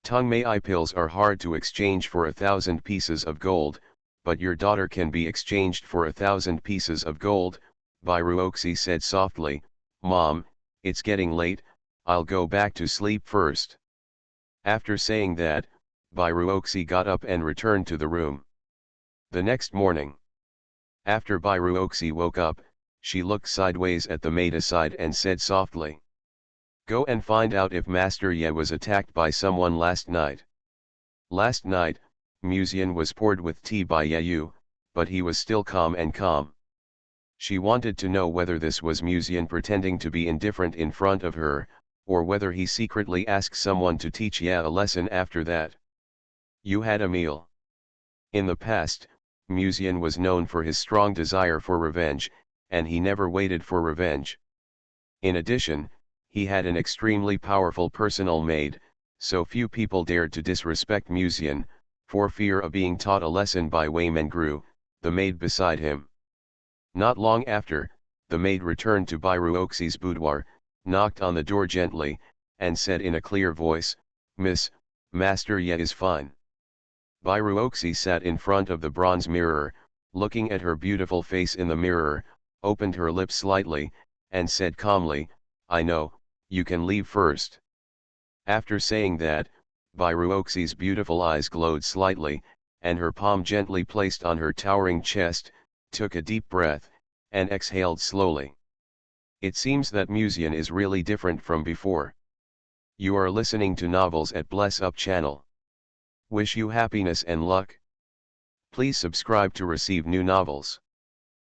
Tongmei pills are hard to exchange for 1,000 pieces of gold, but your daughter can be exchanged for 1,000 pieces of gold, Bai Ruoxi said softly. Mom, it's getting late, I'll go back to sleep first. After saying that, Bai Ruoxi got up and returned to the room. The next morning, after Bai Ruoxi woke up, she looked sideways at the maid aside and said softly, "Go and find out if Master Ye was attacked by someone last night." Last night, Musian was poured with tea by Yeyu, but he was still calm and calm. She wanted to know whether this was Musian pretending to be indifferent in front of her, or whether he secretly asked someone to teach Ye a lesson after that. You had a meal. In the past, Musian was known for his strong desire for revenge, and he never waited for revenge. In addition, he had an extremely powerful personal maid, so few people dared to disrespect Musian, for fear of being taught a lesson by Wei Mengru, the maid beside him. Not long after, the maid returned to Bai Ruoxi's boudoir, knocked on the door gently, and said in a clear voice, "Miss, Master Ye is fine." Bai Ruoxi sat in front of the bronze mirror, looking at her beautiful face in the mirror, opened her lips slightly, and said calmly, "I know, you can leave first." After saying that, Bai Ruoxi's beautiful eyes glowed slightly, and her palm gently placed on her towering chest, took a deep breath, and exhaled slowly. It seems that Musian is really different from before. You are listening to novels at Bless Up channel. Wish you happiness and luck. Please subscribe to receive new novels.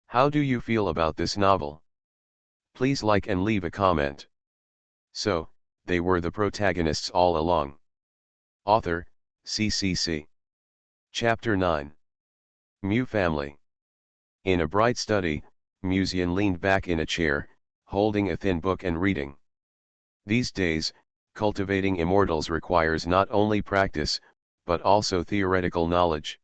How do you feel about this novel? Please like and leave a comment. So, they were the protagonists all along. Author, CCC. Chapter 9. Mu Family. In a bright study, Musian leaned back in a chair, holding a thin book and reading. These days, cultivating immortals requires not only practice, but also theoretical knowledge.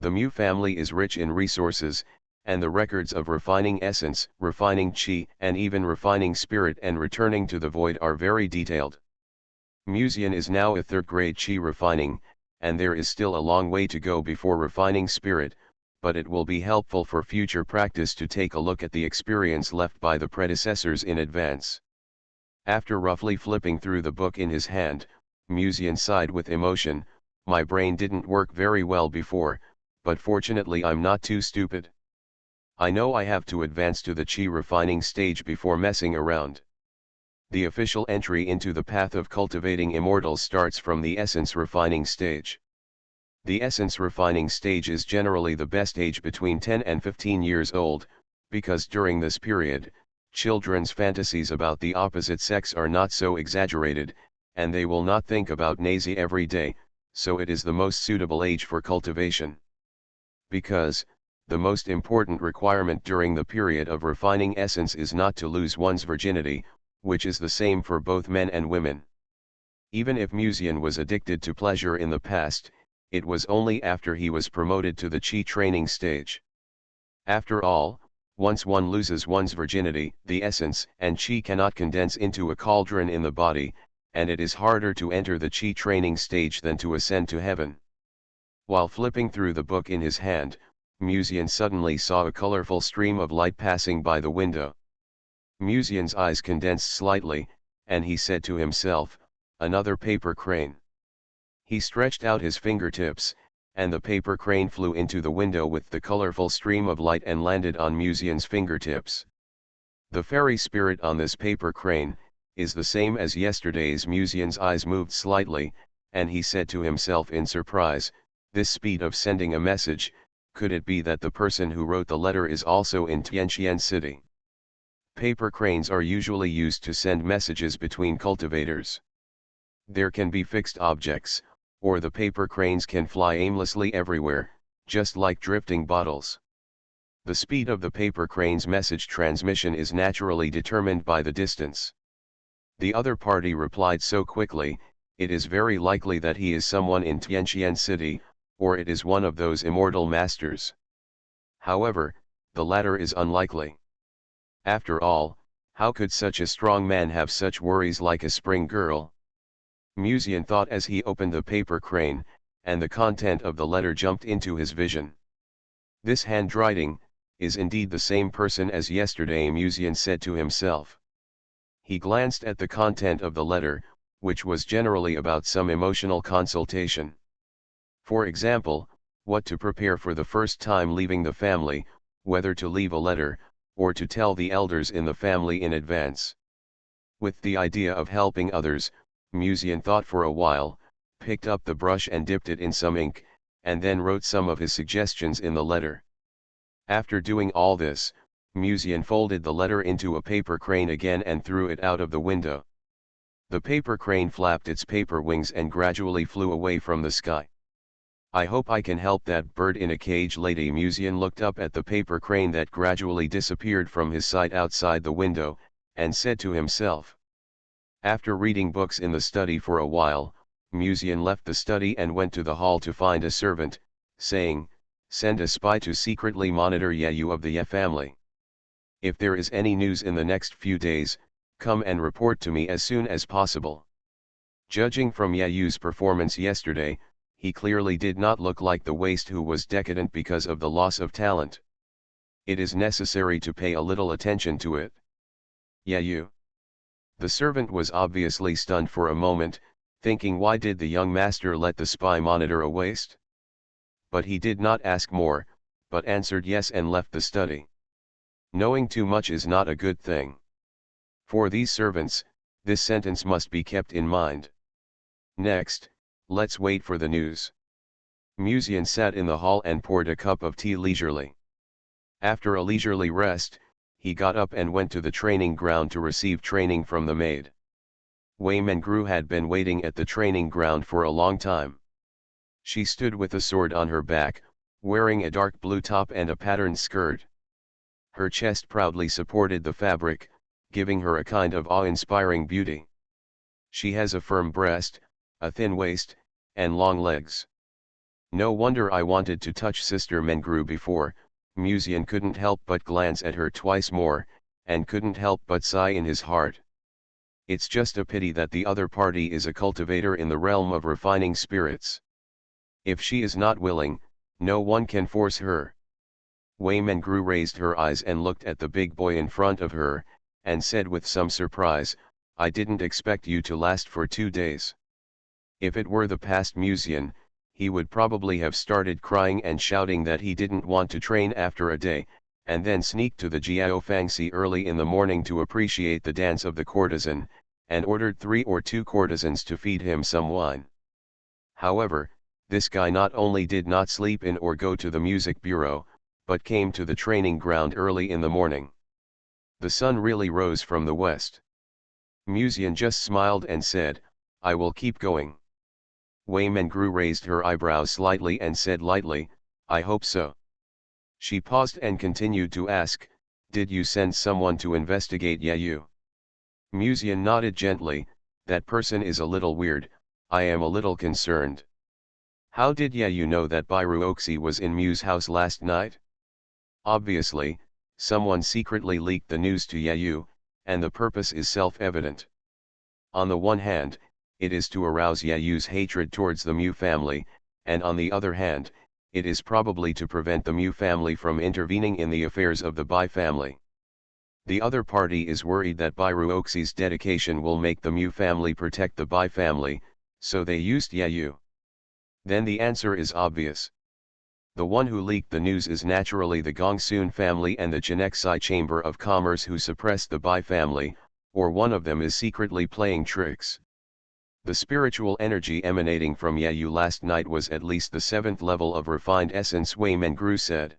The Mu family is rich in resources, and the records of refining essence, refining chi, and even refining spirit and returning to the void are very detailed. Musian is now a third-grade chi refining, and there is still a long way to go before refining spirit, but it will be helpful for future practice to take a look at the experience left by the predecessors in advance. After roughly flipping through the book in his hand, Musian sighed with emotion. My brain didn't work very well before, but fortunately I'm not too stupid. I know I have to advance to the chi refining stage before messing around. The official entry into the path of cultivating immortals starts from the essence refining stage. The essence refining stage is generally the best age between 10 and 15 years old, because during this period, children's fantasies about the opposite sex are not so exaggerated, and they will not think about nazi every day, so it is the most suitable age for cultivation. Because, the most important requirement during the period of refining essence is not to lose one's virginity, which is the same for both men and women. Even if Musian was addicted to pleasure in the past, it was only after he was promoted to the chi training stage. After all, once one loses one's virginity, the essence and chi cannot condense into a cauldron in the body, and it is harder to enter the chi training stage than to ascend to heaven. While flipping through the book in his hand, Musian suddenly saw a colorful stream of light passing by the window. Musian's eyes condensed slightly, and he said to himself, "Another paper crane." He stretched out his fingertips, and the paper crane flew into the window with the colorful stream of light and landed on Musian's fingertips. The fairy spirit on this paper crane is the same as yesterday's. Musian's eyes moved slightly, and he said to himself in surprise, "This speed of sending a message, could it be that the person who wrote the letter is also in Tianqian City?" Paper cranes are usually used to send messages between cultivators. There can be fixed objects, or the paper cranes can fly aimlessly everywhere, just like drifting bottles. The speed of the paper crane's message transmission is naturally determined by the distance. The other party replied so quickly, it is very likely that he is someone in Tianqian City, or it is one of those immortal masters. However, the latter is unlikely. After all, how could such a strong man have such worries like a spring girl? Musian thought as he opened the paper crane, and the content of the letter jumped into his vision. This handwriting is indeed the same person as yesterday, Musian said to himself. He glanced at the content of the letter, which was generally about some emotional consultation. For example, what to prepare for the first time leaving the family, whether to leave a letter, or to tell the elders in the family in advance. With the idea of helping others, Musian thought for a while, picked up the brush and dipped it in some ink, and then wrote some of his suggestions in the letter. After doing all this, Musian folded the letter into a paper crane again and threw it out of the window. The paper crane flapped its paper wings and gradually flew away from the sky. I hope I can help that bird in a cage lady. Musian looked up at the paper crane that gradually disappeared from his sight outside the window, and said to himself. After reading books in the study for a while, Musian left the study and went to the hall to find a servant, saying, "Send a spy to secretly monitor Yayu of the Ye family. If there is any news in the next few days, come and report to me as soon as possible." Judging from Yayu's performance yesterday, he clearly did not look like the waste who was decadent because of the loss of talent. It is necessary to pay a little attention to it. Yayu. The servant was obviously stunned for a moment, thinking, why did the young master let the spy monitor a waste? But he did not ask more, but answered yes and left the study. Knowing too much is not a good thing. For these servants, this sentence must be kept in mind. Next, let's wait for the news. Musian sat in the hall and poured a cup of tea leisurely. After a leisurely rest, he got up and went to the training ground to receive training from the maid. Wei Mengru had been waiting at the training ground for a long time. She stood with a sword on her back, wearing a dark blue top and a patterned skirt. Her chest proudly supported the fabric, giving her a kind of awe-inspiring beauty. She has a firm breast, a thin waist, and long legs. No wonder I wanted to touch Sister Mengru before. Musian couldn't help but glance at her twice more, and couldn't help but sigh in his heart. It's just a pity that the other party is a cultivator in the realm of refining spirits. If she is not willing, no one can force her. Wei Mengru raised her eyes and looked at the big boy in front of her, and said with some surprise, "I didn't expect you to last for 2 days." If it were the past Musian, he would probably have started crying and shouting that he didn't want to train after a day, and then sneak to the Jiao Fangxi early in the morning to appreciate the dance of the courtesan, and ordered 3 or 2 courtesans to feed him some wine. However, this guy not only did not sleep in or go to the music bureau, but came to the training ground early in the morning. The sun really rose from the west. Musian just smiled and said, "I will keep going." Wei Mengru raised her eyebrows slightly and said lightly, "I hope so." She paused and continued to ask, "Did you send someone to investigate Yayu?" Musian nodded gently, "That person is a little weird, I am a little concerned." "How did Yayu know that Bairu Oxy was in Mu's house last night?" "Obviously, someone secretly leaked the news to Yayu, and the purpose is self-evident. On the one hand, it is to arouse Yayu's hatred towards the Mu family, and on the other hand, it is probably to prevent the Mu family from intervening in the affairs of the Bai family. The other party is worried that Bairu Oxy's dedication will make the Mu family protect the Bai family, so they used Yayu. Then the answer is obvious. The one who leaked the news is naturally the Gongsun family and the Chenexai Chamber of Commerce who suppressed the Bai family, or one of them is secretly playing tricks. The spiritual energy emanating from Yayu last night was at least the 7th level of refined essence, Wei Mengru said.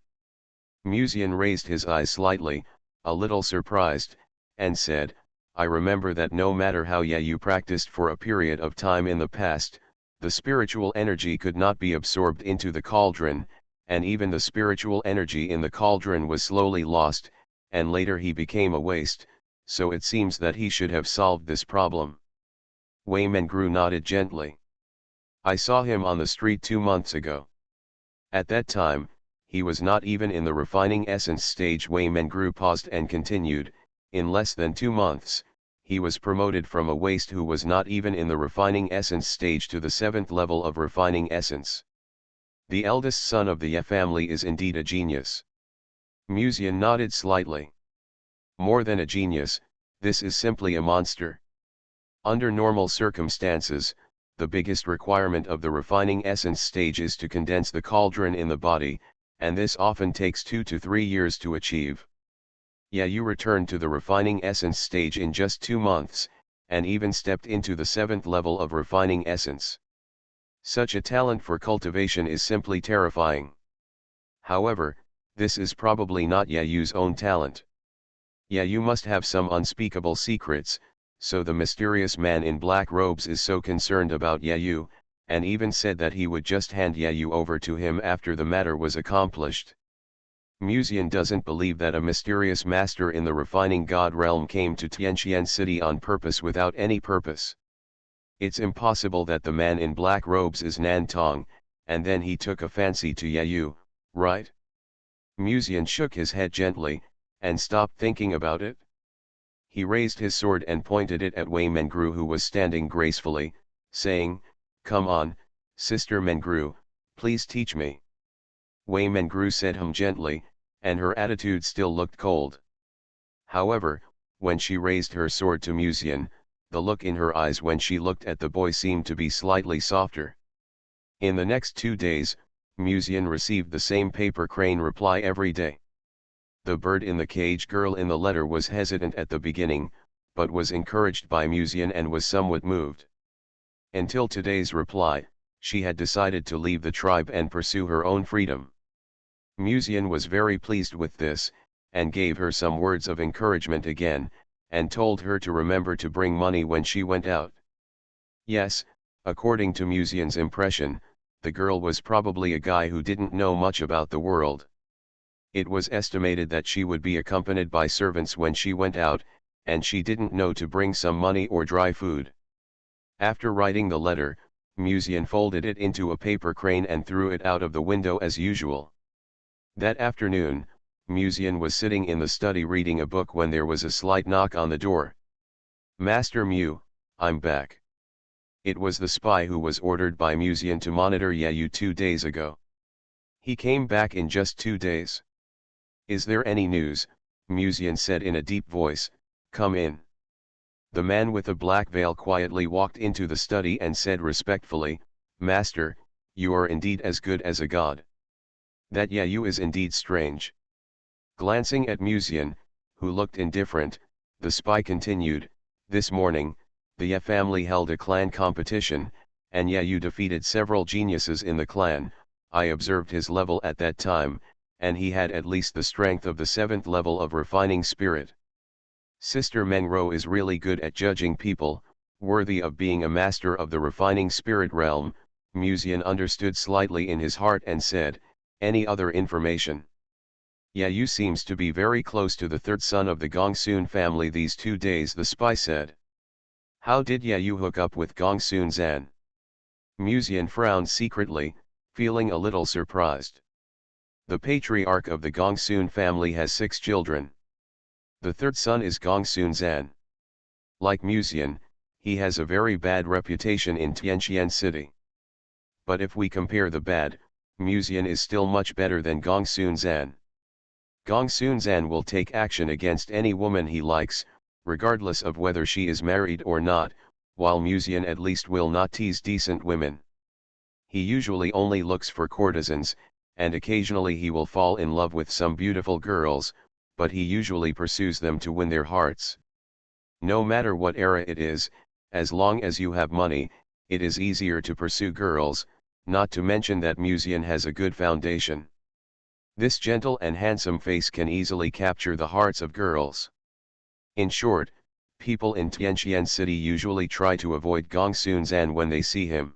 Musian raised his eyes slightly, a little surprised, and said, "I remember that no matter how Yayu practiced for a period of time in the past, the spiritual energy could not be absorbed into the cauldron, and even the spiritual energy in the cauldron was slowly lost, and later he became a waste, so it seems that he should have solved this problem." Wei Mengru nodded gently. I saw him on the street 2 months ago. At that time, he was not even in the refining essence stage. Wei Mengru paused and continued, in less than 2 months, he was promoted from a waste who was not even in the refining essence stage to the 7th level of refining essence. The eldest son of the Ye family is indeed a genius. Musian nodded slightly. More than a genius, this is simply a monster. Under normal circumstances, the biggest requirement of the refining essence stage is to condense the cauldron in the body, and this often takes 2 to 3 years to achieve. You returned to the refining essence stage in just 2 months, and even stepped into the 7th level of refining essence. Such a talent for cultivation is simply terrifying. However, this is probably not Yu's own talent. Yu must have some unspeakable secrets, so the mysterious man in black robes is so concerned about Yu, and even said that he would just hand Yu over to him after the matter was accomplished. Musian doesn't believe that a mysterious master in the refining god realm came to Tianqian City on purpose without any purpose. It's impossible that the man in black robes is Nantong, and then he took a fancy to Yu, right? Musian shook his head gently, and stopped thinking about it. He raised his sword and pointed it at Wei Mengru, who was standing gracefully, saying, "Come on, Sister Mengru, please teach me." Wei Mengru said gently, and her attitude still looked cold. However, when she raised her sword to Musian, the look in her eyes when she looked at the boy seemed to be slightly softer. In the next 2 days, Musian received the same paper crane reply every day. The bird in the cage girl in the letter was hesitant at the beginning, but was encouraged by Musian and was somewhat moved. Until today's reply, she had decided to leave the tribe and pursue her own freedom. Musian was very pleased with this, and gave her some words of encouragement again, and told her to remember to bring money when she went out. Yes, according to Musian's impression, the girl was probably a guy who didn't know much about the world. It was estimated that she would be accompanied by servants when she went out, and she didn't know to bring some money or dry food. After writing the letter, Musian folded it into a paper crane and threw it out of the window as usual. That afternoon, Musian was sitting in the study reading a book when there was a slight knock on the door. "Master Mu, I'm back." It was the spy who was ordered by Musian to monitor Yu 2 days ago. He came back in just 2 days. "Is there any news?" Musian said in a deep voice. "Come in." The man with the black veil quietly walked into the study and said respectfully, "Master, you are indeed as good as a god. That Yu is indeed strange." Glancing at Musian, who looked indifferent, the spy continued, "This morning, the Ye family held a clan competition, and Yu defeated several geniuses in the clan. I observed his level at that time, and he had at least the strength of the 7th level of refining spirit. Sister Mengro is really good at judging people, worthy of being a master of the refining spirit realm." Musian understood slightly in his heart and said, "Any other information?" "Yu seems to be very close to the 3rd son of the Gongsun family these 2 days," the spy said. "How did Yu hook up with Gongsun Zan?" Musian frowned secretly, feeling a little surprised. The patriarch of the Gongsun family has 6 children. The 3rd son is Gongsun Zan. Like Musian, he has a very bad reputation in Tianqian City. But if we compare the bad, Musian is still much better than Gongsun Zan. Gongsun Zan will take action against any woman he likes, regardless of whether she is married or not, while Musian at least will not tease decent women. He usually only looks for courtesans, and occasionally he will fall in love with some beautiful girls, but he usually pursues them to win their hearts. No matter what era it is, as long as you have money, it is easier to pursue girls, not to mention that Musian has a good foundation. This gentle and handsome face can easily capture the hearts of girls. In short, people in Tianqian City usually try to avoid Gongsun Zan when they see him.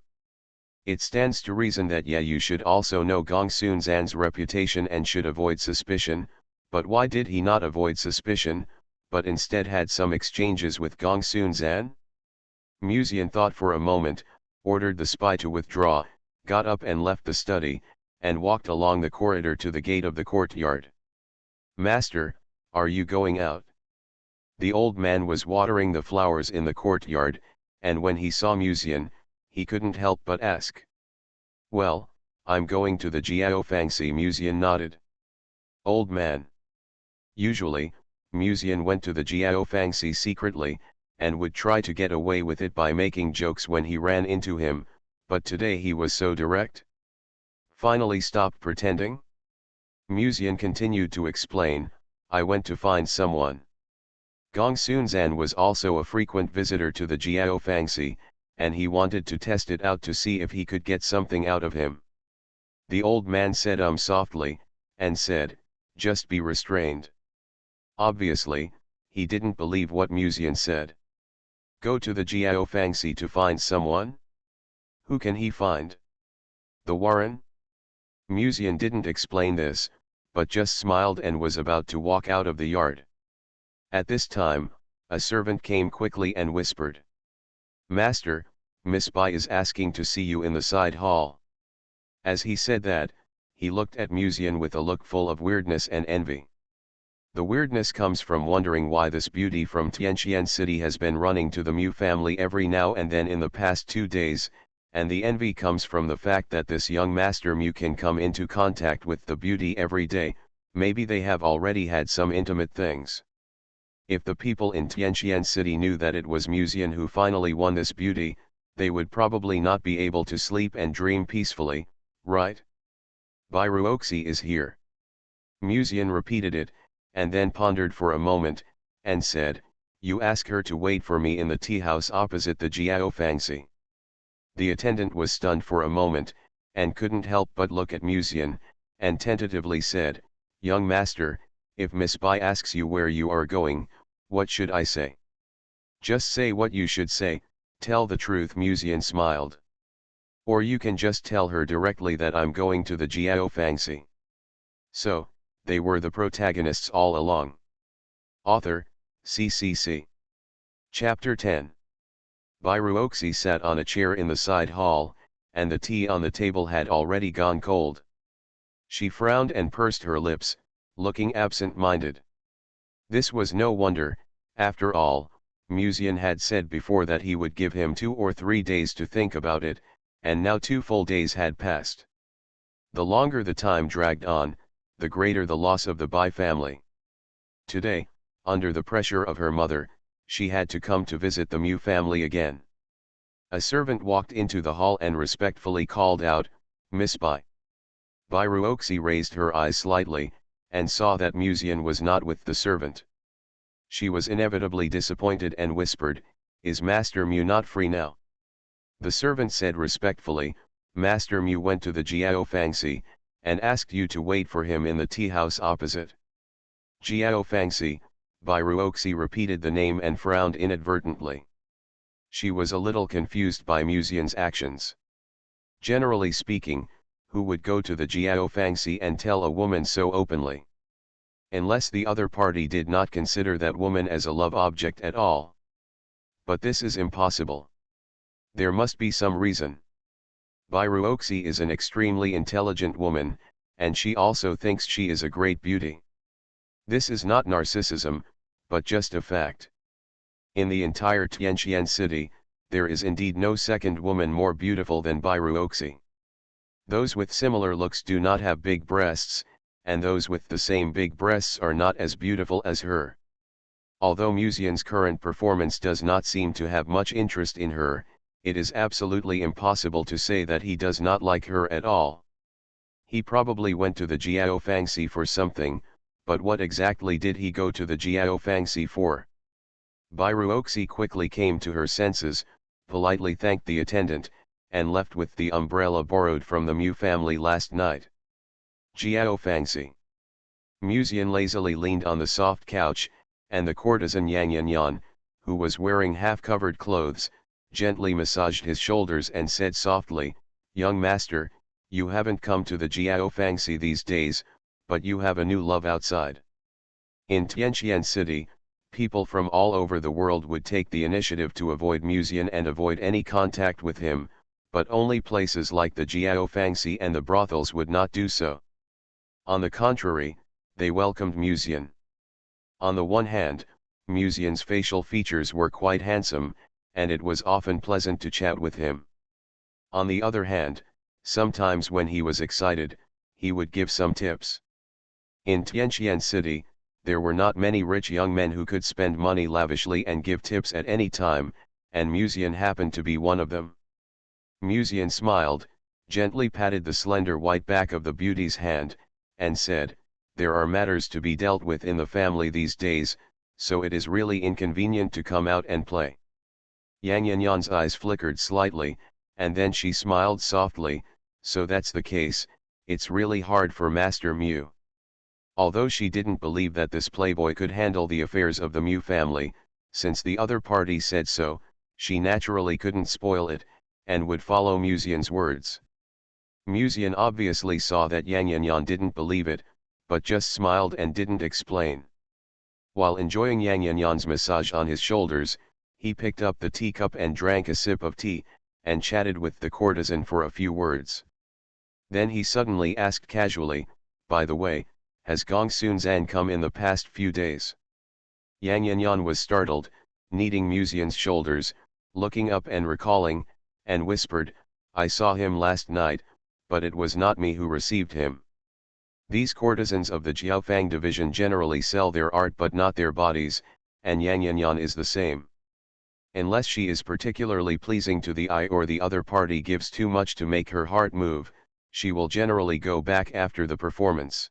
It stands to reason that Yu should also know Gongsun Zan's reputation and should avoid suspicion, but why did he not avoid suspicion, but instead had some exchanges with Gongsun Zan? Musian thought for a moment, ordered the spy to withdraw, got up and left the study, and walked along the corridor to the gate of the courtyard. "Master, are you going out?" The old man was watering the flowers in the courtyard, and when he saw Musian, he couldn't help but ask. "Well, I'm going to the Jiaofangxi." Musian nodded. "Old man." Usually, Musian went to the Jiaofangxi secretly, and would try to get away with it by making jokes when he ran into him, but today he was so direct. "Finally stopped pretending?" Musian continued to explain, "I went to find someone." Gong Sunzan was also a frequent visitor to the Jiaofangxi, and he wanted to test it out to see if he could get something out of him. The old man said softly, and said, "Just be restrained." Obviously, he didn't believe what Musian said. Go to the Jiaofangxi to find someone? Who can he find? The Warren? Musian didn't explain this, but just smiled and was about to walk out of the yard. At this time, a servant came quickly and whispered, "Master, Miss Bai is asking to see you in the side hall." As he said that, he looked at Musian with a look full of weirdness and envy. The weirdness comes from wondering why this beauty from Tianqian City has been running to the Mu family every now and then in the past 2 days, and the envy comes from the fact that this young Master Mu can come into contact with the beauty every day. Maybe they have already had some intimate things. If the people in Tianqian City knew that it was Musian who finally won this beauty, they would probably not be able to sleep and dream peacefully, right? Bai Ruoxi is here. Musian repeated it, and then pondered for a moment, and said, "You ask her to wait for me in the tea house opposite the Jiaofangxi." The attendant was stunned for a moment, and couldn't help but look at Musian, and tentatively said, "Young master, if Miss Bai asks you where you are going, what should I say?" "Just say what you should say, tell the truth." Musian smiled. "Or you can just tell her directly that I'm going to the Jiaofangxi." So, they were the protagonists all along. Author, CCC. Chapter 10. Bai Ruoxi sat on a chair in the side hall, and the tea on the table had already gone cold. She frowned and pursed her lips, looking absent-minded. This was no wonder, after all, Musian had said before that he would give him 2 or 3 days to think about it, and now 2 full days had passed. The longer the time dragged on, the greater the loss of the Bai family. Today, under the pressure of her mother, she had to come to visit the Mu family again. A servant walked into the hall and respectfully called out, "Miss Bai." Bai Ruoxi raised her eyes slightly, and saw that Musian was not with the servant. She was inevitably disappointed and whispered, "Is Master Mu not free now?" The servant said respectfully, "Master Mu went to the Jiaofangxi, and asked you to wait for him in the tea house opposite." Jiaofangxi, Bai Ruoxi repeated the name and frowned inadvertently. She was a little confused by Musian's actions. Generally speaking, who would go to the Jiaofangxi and tell a woman so openly? Unless the other party did not consider that woman as a love object at all. But this is impossible. There must be some reason. Bai Ruoxi is an extremely intelligent woman, and she also thinks she is a great beauty. This is not narcissism, but just a fact. In the entire Tianqian city, there is indeed no second woman more beautiful than Bai Ruoxi. Those with similar looks do not have big breasts, and those with the same big breasts are not as beautiful as her. Although Musian's current performance does not seem to have much interest in her, it is absolutely impossible to say that he does not like her at all. He probably went to the Jiaofangxi for something, but what exactly did he go to the Jiaofangxi for? Bai Ruoxi quickly came to her senses, politely thanked the attendant, and left with the umbrella borrowed from the Mu family last night. Jiaofangxi. Musian lazily leaned on the soft couch, and the courtesan Yang Yanyan, who was wearing half-covered clothes, gently massaged his shoulders and said softly, "Young master, you haven't come to the Jiaofangxi these days, but you have a new love outside." In Tianqian City, People from all over the world would take the initiative to avoid Musian and avoid any contact with him, but only places like the Jiaofangxi and the brothels would not do so. On the contrary, they welcomed Musian. On the one hand, Musian's facial features were quite handsome, and it was often pleasant to chat with him. On the other hand, sometimes when he was excited, he would give some tips. In Tianqian City, there were not many rich young men who could spend money lavishly and give tips at any time, and Musian happened to be one of them. Musian smiled, gently patted the slender white back of the beauty's hand, and said, "There are matters to be dealt with in the family these days, so it is really inconvenient to come out and play." Yang Yanyan's eyes flickered slightly, and then she smiled softly, "So that's the case, it's really hard for Master Mu." Although she didn't believe that this playboy could handle the affairs of the Mu family, since the other party said so, she naturally couldn't spoil it, and would follow Musian's words. Musian obviously saw that Yang Yanyan didn't believe it, but just smiled and didn't explain. While enjoying Yang Yanyan's massage on his shoulders, he picked up the teacup and drank a sip of tea, and chatted with the courtesan for a few words. Then he suddenly asked casually, "By the way, has Gong Sunzan come in the past few days?" Yang Yanyan was startled, kneading Musian's shoulders, looking up and recalling, and whispered, "I saw him last night, but it was not me who received him." These courtesans of the Jiaofang division generally sell their art but not their bodies, and Yang Yanyan is the same. Unless she is particularly pleasing to the eye or the other party gives too much to make her heart move, she will generally go back after the performance.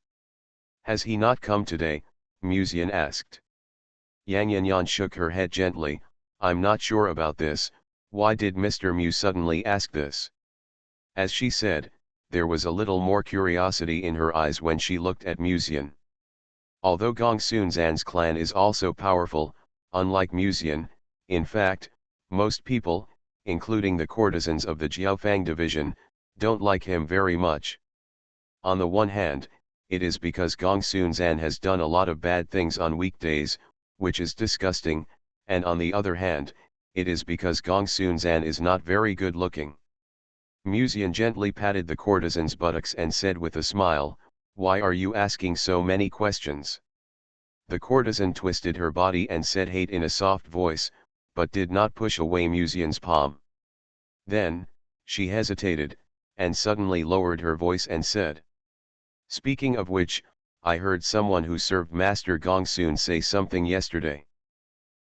"Has he not come today?" Musian asked. Yang Yanyan shook her head gently, "I'm not sure about this. Why did Mr. Mu suddenly ask this?" As she said, there was a little more curiosity in her eyes when she looked at Musian. Although Gong Sunzan's clan is also powerful, unlike Musian, in fact, most people, including the courtesans of the Jiaofang division, don't like him very much. On the one hand, it is because Gong Sunzan has done a lot of bad things on weekdays, which is disgusting, and on the other hand, it is because Gong Sunzan is not very good looking. Musian gently patted the courtesan's buttocks and said with a smile, "Why are you asking so many questions?" The courtesan twisted her body and said hate in a soft voice, but did not push away Musian's palm. Then, she hesitated, and suddenly lowered her voice and said, "Speaking of which, I heard someone who served Master Gongsun say something yesterday."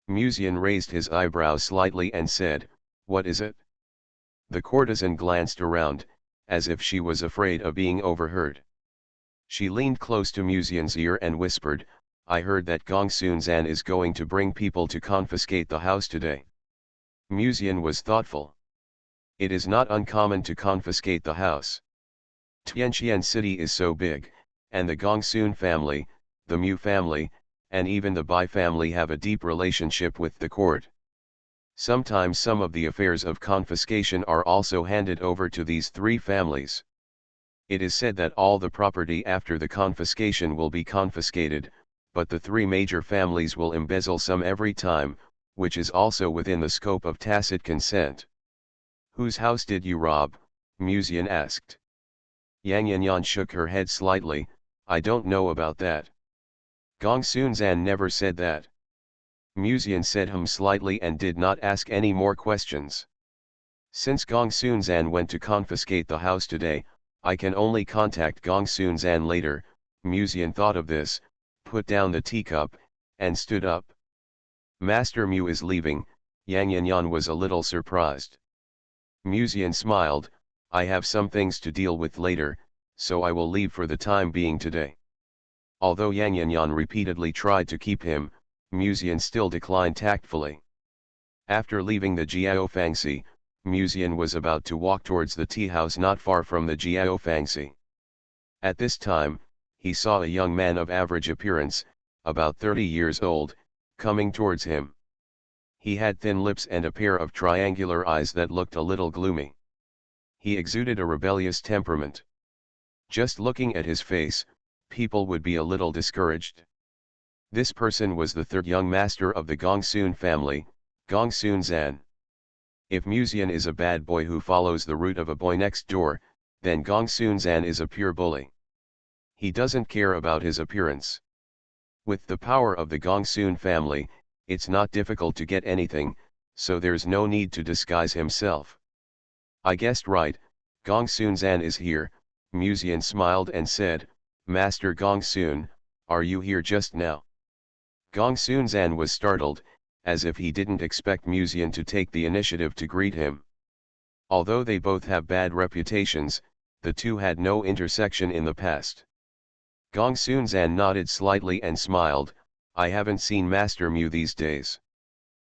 Musian raised his eyebrows slightly and said, "What is it?" The courtesan glanced around, as if she was afraid of being overheard. She leaned close to Musian's ear and whispered, "I heard that Gong Sunzan is going to bring people to confiscate the house today." Musian was thoughtful. It is not uncommon to confiscate the house. Tianqian City is so big, and the Gongsun family, the Mu family, and even the Bai family have a deep relationship with the court. Sometimes some of the affairs of confiscation are also handed over to these three families. It is said that all the property after the confiscation will be confiscated, but the three major families will embezzle some every time, which is also within the scope of tacit consent. "Whose house did you rob?" Musian asked. Yang Yanyan shook her head slightly, "I don't know about that. Gong Sunzan never said that." Musian said slightly and did not ask any more questions. "Since Gong Sunzan went to confiscate the house today, I can only contact Gong Sunzan later." Musian thought of this, put down the teacup, and stood up. "Master Mu is leaving." Yang Yanyan was a little surprised. Musian smiled, "I have some things to deal with later, so I will leave for the time being today." Although Yang Yanyan repeatedly tried to keep him, Musian still declined tactfully. After leaving the Jiaofangxi, Musian was about to walk towards the tea house not far from the Jiaofangxi. At this time, he saw a young man of average appearance, about 30 years old, coming towards him. He had thin lips and a pair of triangular eyes that looked a little gloomy. He exuded a rebellious temperament. Just looking at his face, people would be a little discouraged. This person was the third young master of the Gongsun family, Gongsun Zan. If Musian is a bad boy who follows the route of a boy next door, then Gongsun Zan is a pure bully. He doesn't care about his appearance. With the power of the Gongsun family, it's not difficult to get anything, so there's no need to disguise himself. I guessed right, Gongsun Zan is here. Musian smiled and said, Master Gongsun, are you here just now? Gongsun Zan was startled, as if he didn't expect Musian to take the initiative to greet him. Although they both have bad reputations, the two had no intersection in the past. Gongsun Zan nodded slightly and smiled, I haven't seen Master Mu these days.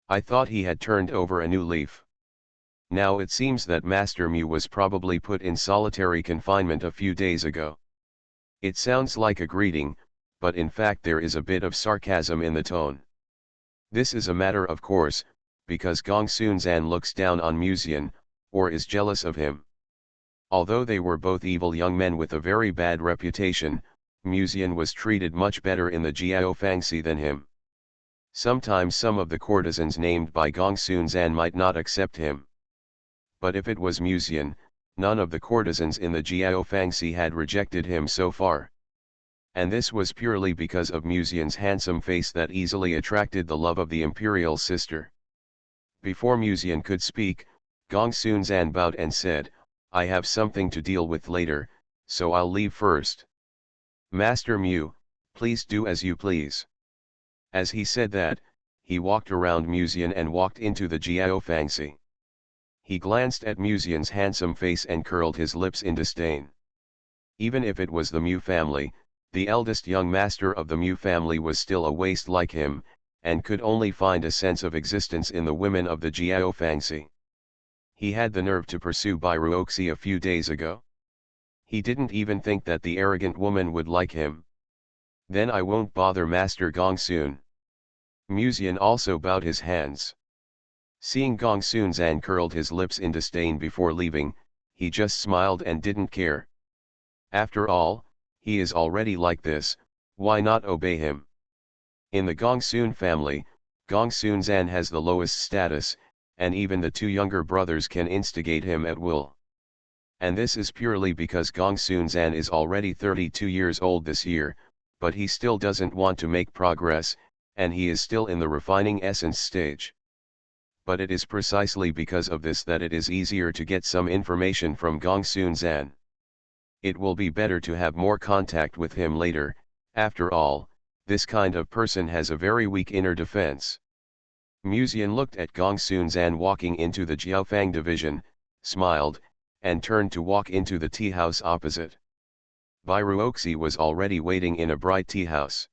I thought he had turned over a new leaf. Now it seems that Master Mu was probably put in solitary confinement a few days ago. It sounds like a greeting, but in fact there is a bit of sarcasm in the tone. This is a matter of course, because Gongsun Zan looks down on Musian, or is jealous of him. Although they were both evil young men with a very bad reputation, Musian was treated much better in the Jiao Fangxi than him. Sometimes some of the courtesans named by Gongsun Zan might not accept him. But if it was Musian, none of the courtesans in the Jiao Fangxi had rejected him so far. And this was purely because of Musian's handsome face that easily attracted the love of the imperial sister. Before Musian could speak, Gongsun Zan bowed and said, I have something to deal with later, so I'll leave first. Master Mu, please do as you please. As he said that, he walked around Musian and walked into the Jiao Fangxi. He glanced at Musian's handsome face and curled his lips in disdain. Even if it was the Mu family, the eldest young master of the Mu family was still a waste like him, and could only find a sense of existence in the women of the Jiao Fangxi. He had the nerve to pursue Bai Ruoxi a few days ago. He didn't even think that the arrogant woman would like him. Then I won't bother Master Gongsun. Musian also bowed his hands. Seeing Gongsun Zan curled his lips in disdain before leaving, he just smiled and didn't care. After all, he is already like this, why not obey him? In the Gongsun family, Gongsun Zan has the lowest status, and even the two younger brothers can instigate him at will. And this is purely because Gongsun Zan is already 32 years old this year, but he still doesn't want to make progress, and he is still in the refining essence stage. But it is precisely because of this that it is easier to get some information from Gongsun Zan. It will be better to have more contact with him later. After all, this kind of person has a very weak inner defense. Musian looked at Gongsun Zan walking into the Jiaofang division, smiled, and turned to walk into the tea house opposite. Bai Ruoxi was already waiting in a bright tea house.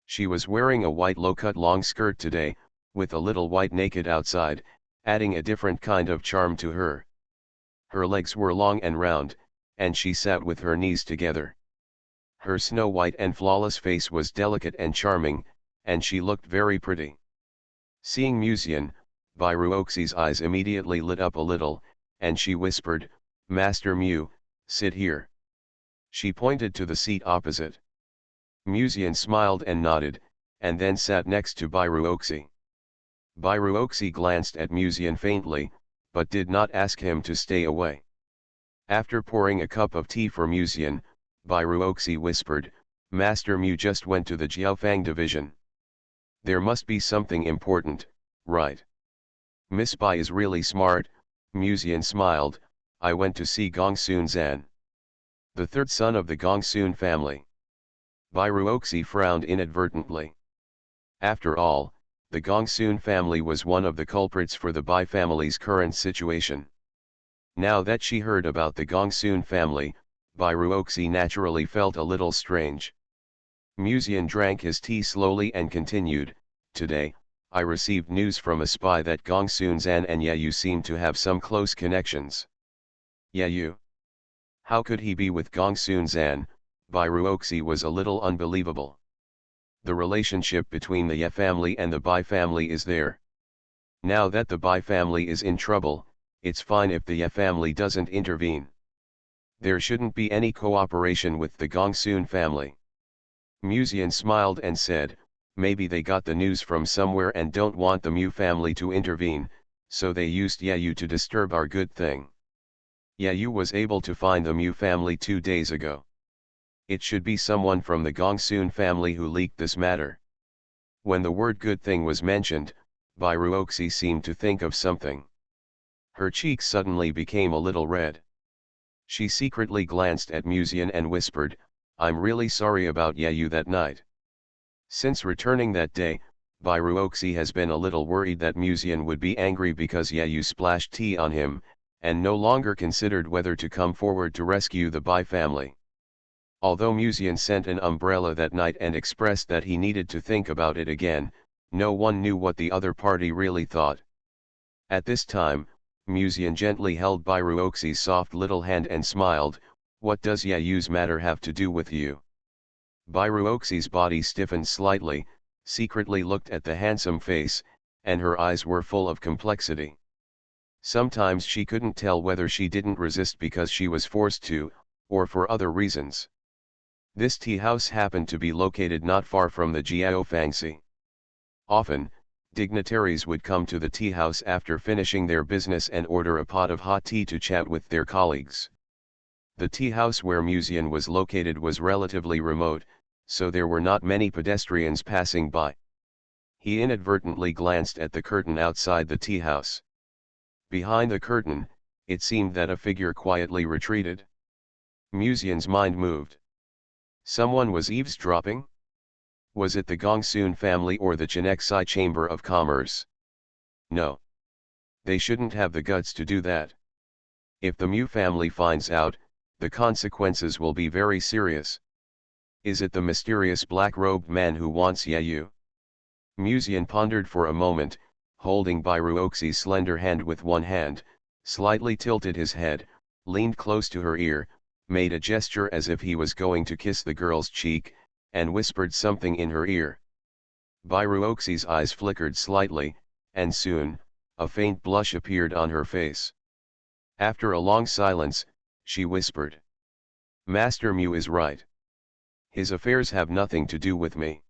She was wearing a white low-cut long skirt today, with a little white naked outside, adding a different kind of charm to her. Her legs were long and round, and she sat with her knees together. Her snow-white and flawless face was delicate and charming, and she looked very pretty. Seeing Musian, Bai Ruoxi's eyes immediately lit up a little, and she whispered, Master Mu, sit here. She pointed to the seat opposite. Musian smiled and nodded, and then sat next to Bai Ruoxi. Bai Ruoxi glanced at Musian faintly, but did not ask him to stay away. After pouring a cup of tea for Musian, Bai Ruoxi whispered, Master Mu just went to the Jiaofang division. There must be something important, right? Miss Bai is really smart. Musian smiled, I went to see Gongsun Zan. The third son of the Gongsun family. Bai Ruoxi frowned inadvertently. After all, the Gongsun family was one of the culprits for the Bai family's current situation. Now that she heard about the Gongsun family, Bai Ruoxi naturally felt a little strange. Musian drank his tea slowly and continued, Today, I received news from a spy that Gongsun Zan and Yayu seem to have some close connections. Yayu? How could he be with Gongsun Zan? Bai Ruoxi was a little unbelievable. The relationship between the Ye family and the Bai family is there. Now that the Bai family is in trouble, it's fine if the Ye family doesn't intervene. There shouldn't be any cooperation with the Gongsun family. Musian smiled and said, maybe they got the news from somewhere and don't want the Mu family to intervene, so they used Yayu to disturb our good thing. Yayu was able to find the Mu family 2 days ago. It should be someone from the Gongsun family who leaked this matter. When the word good thing was mentioned, Bai Ruoxi seemed to think of something. Her cheeks suddenly became a little red. She secretly glanced at Musian and whispered, "I'm really sorry about Yayu that night." Since returning that day, Bai Ruoxi has been a little worried that Musian would be angry because Yayu splashed tea on him, and no longer considered whether to come forward to rescue the Bai family. Although Musian sent an umbrella that night and expressed that he needed to think about it again, no one knew what the other party really thought. At this time, Musian gently held Bai Ruoxi's soft little hand and smiled, "What does Yayu's matter have to do with you?" Bai Ruoxi's body stiffened slightly, secretly looked at the handsome face, and her eyes were full of complexity. Sometimes she couldn't tell whether she didn't resist because she was forced to, or for other reasons. This tea house happened to be located not far from the Jiao Fangxi. Often, dignitaries would come to the tea house after finishing their business and order a pot of hot tea to chat with their colleagues. The tea house where Musian was located was relatively remote, so there were not many pedestrians passing by. He inadvertently glanced at the curtain outside the tea house. Behind the curtain, it seemed that a figure quietly retreated. Musian's mind moved. Someone was eavesdropping? Was it the Gongsun family or the Chenexai Chamber of Commerce? No. They shouldn't have the guts to do that. If the Mu family finds out, the consequences will be very serious. Is it the mysterious black-robed man who wants Yayu? Musian pondered for a moment, holding Bai Ruoxi's slender hand with one hand, slightly tilted his head, leaned close to her ear, made a gesture as if he was going to kiss the girl's cheek, and whispered something in her ear. Bai Ruoxi's eyes flickered slightly, and soon, a faint blush appeared on her face. After a long silence, she whispered, "Master Mu is right. His affairs have nothing to do with me.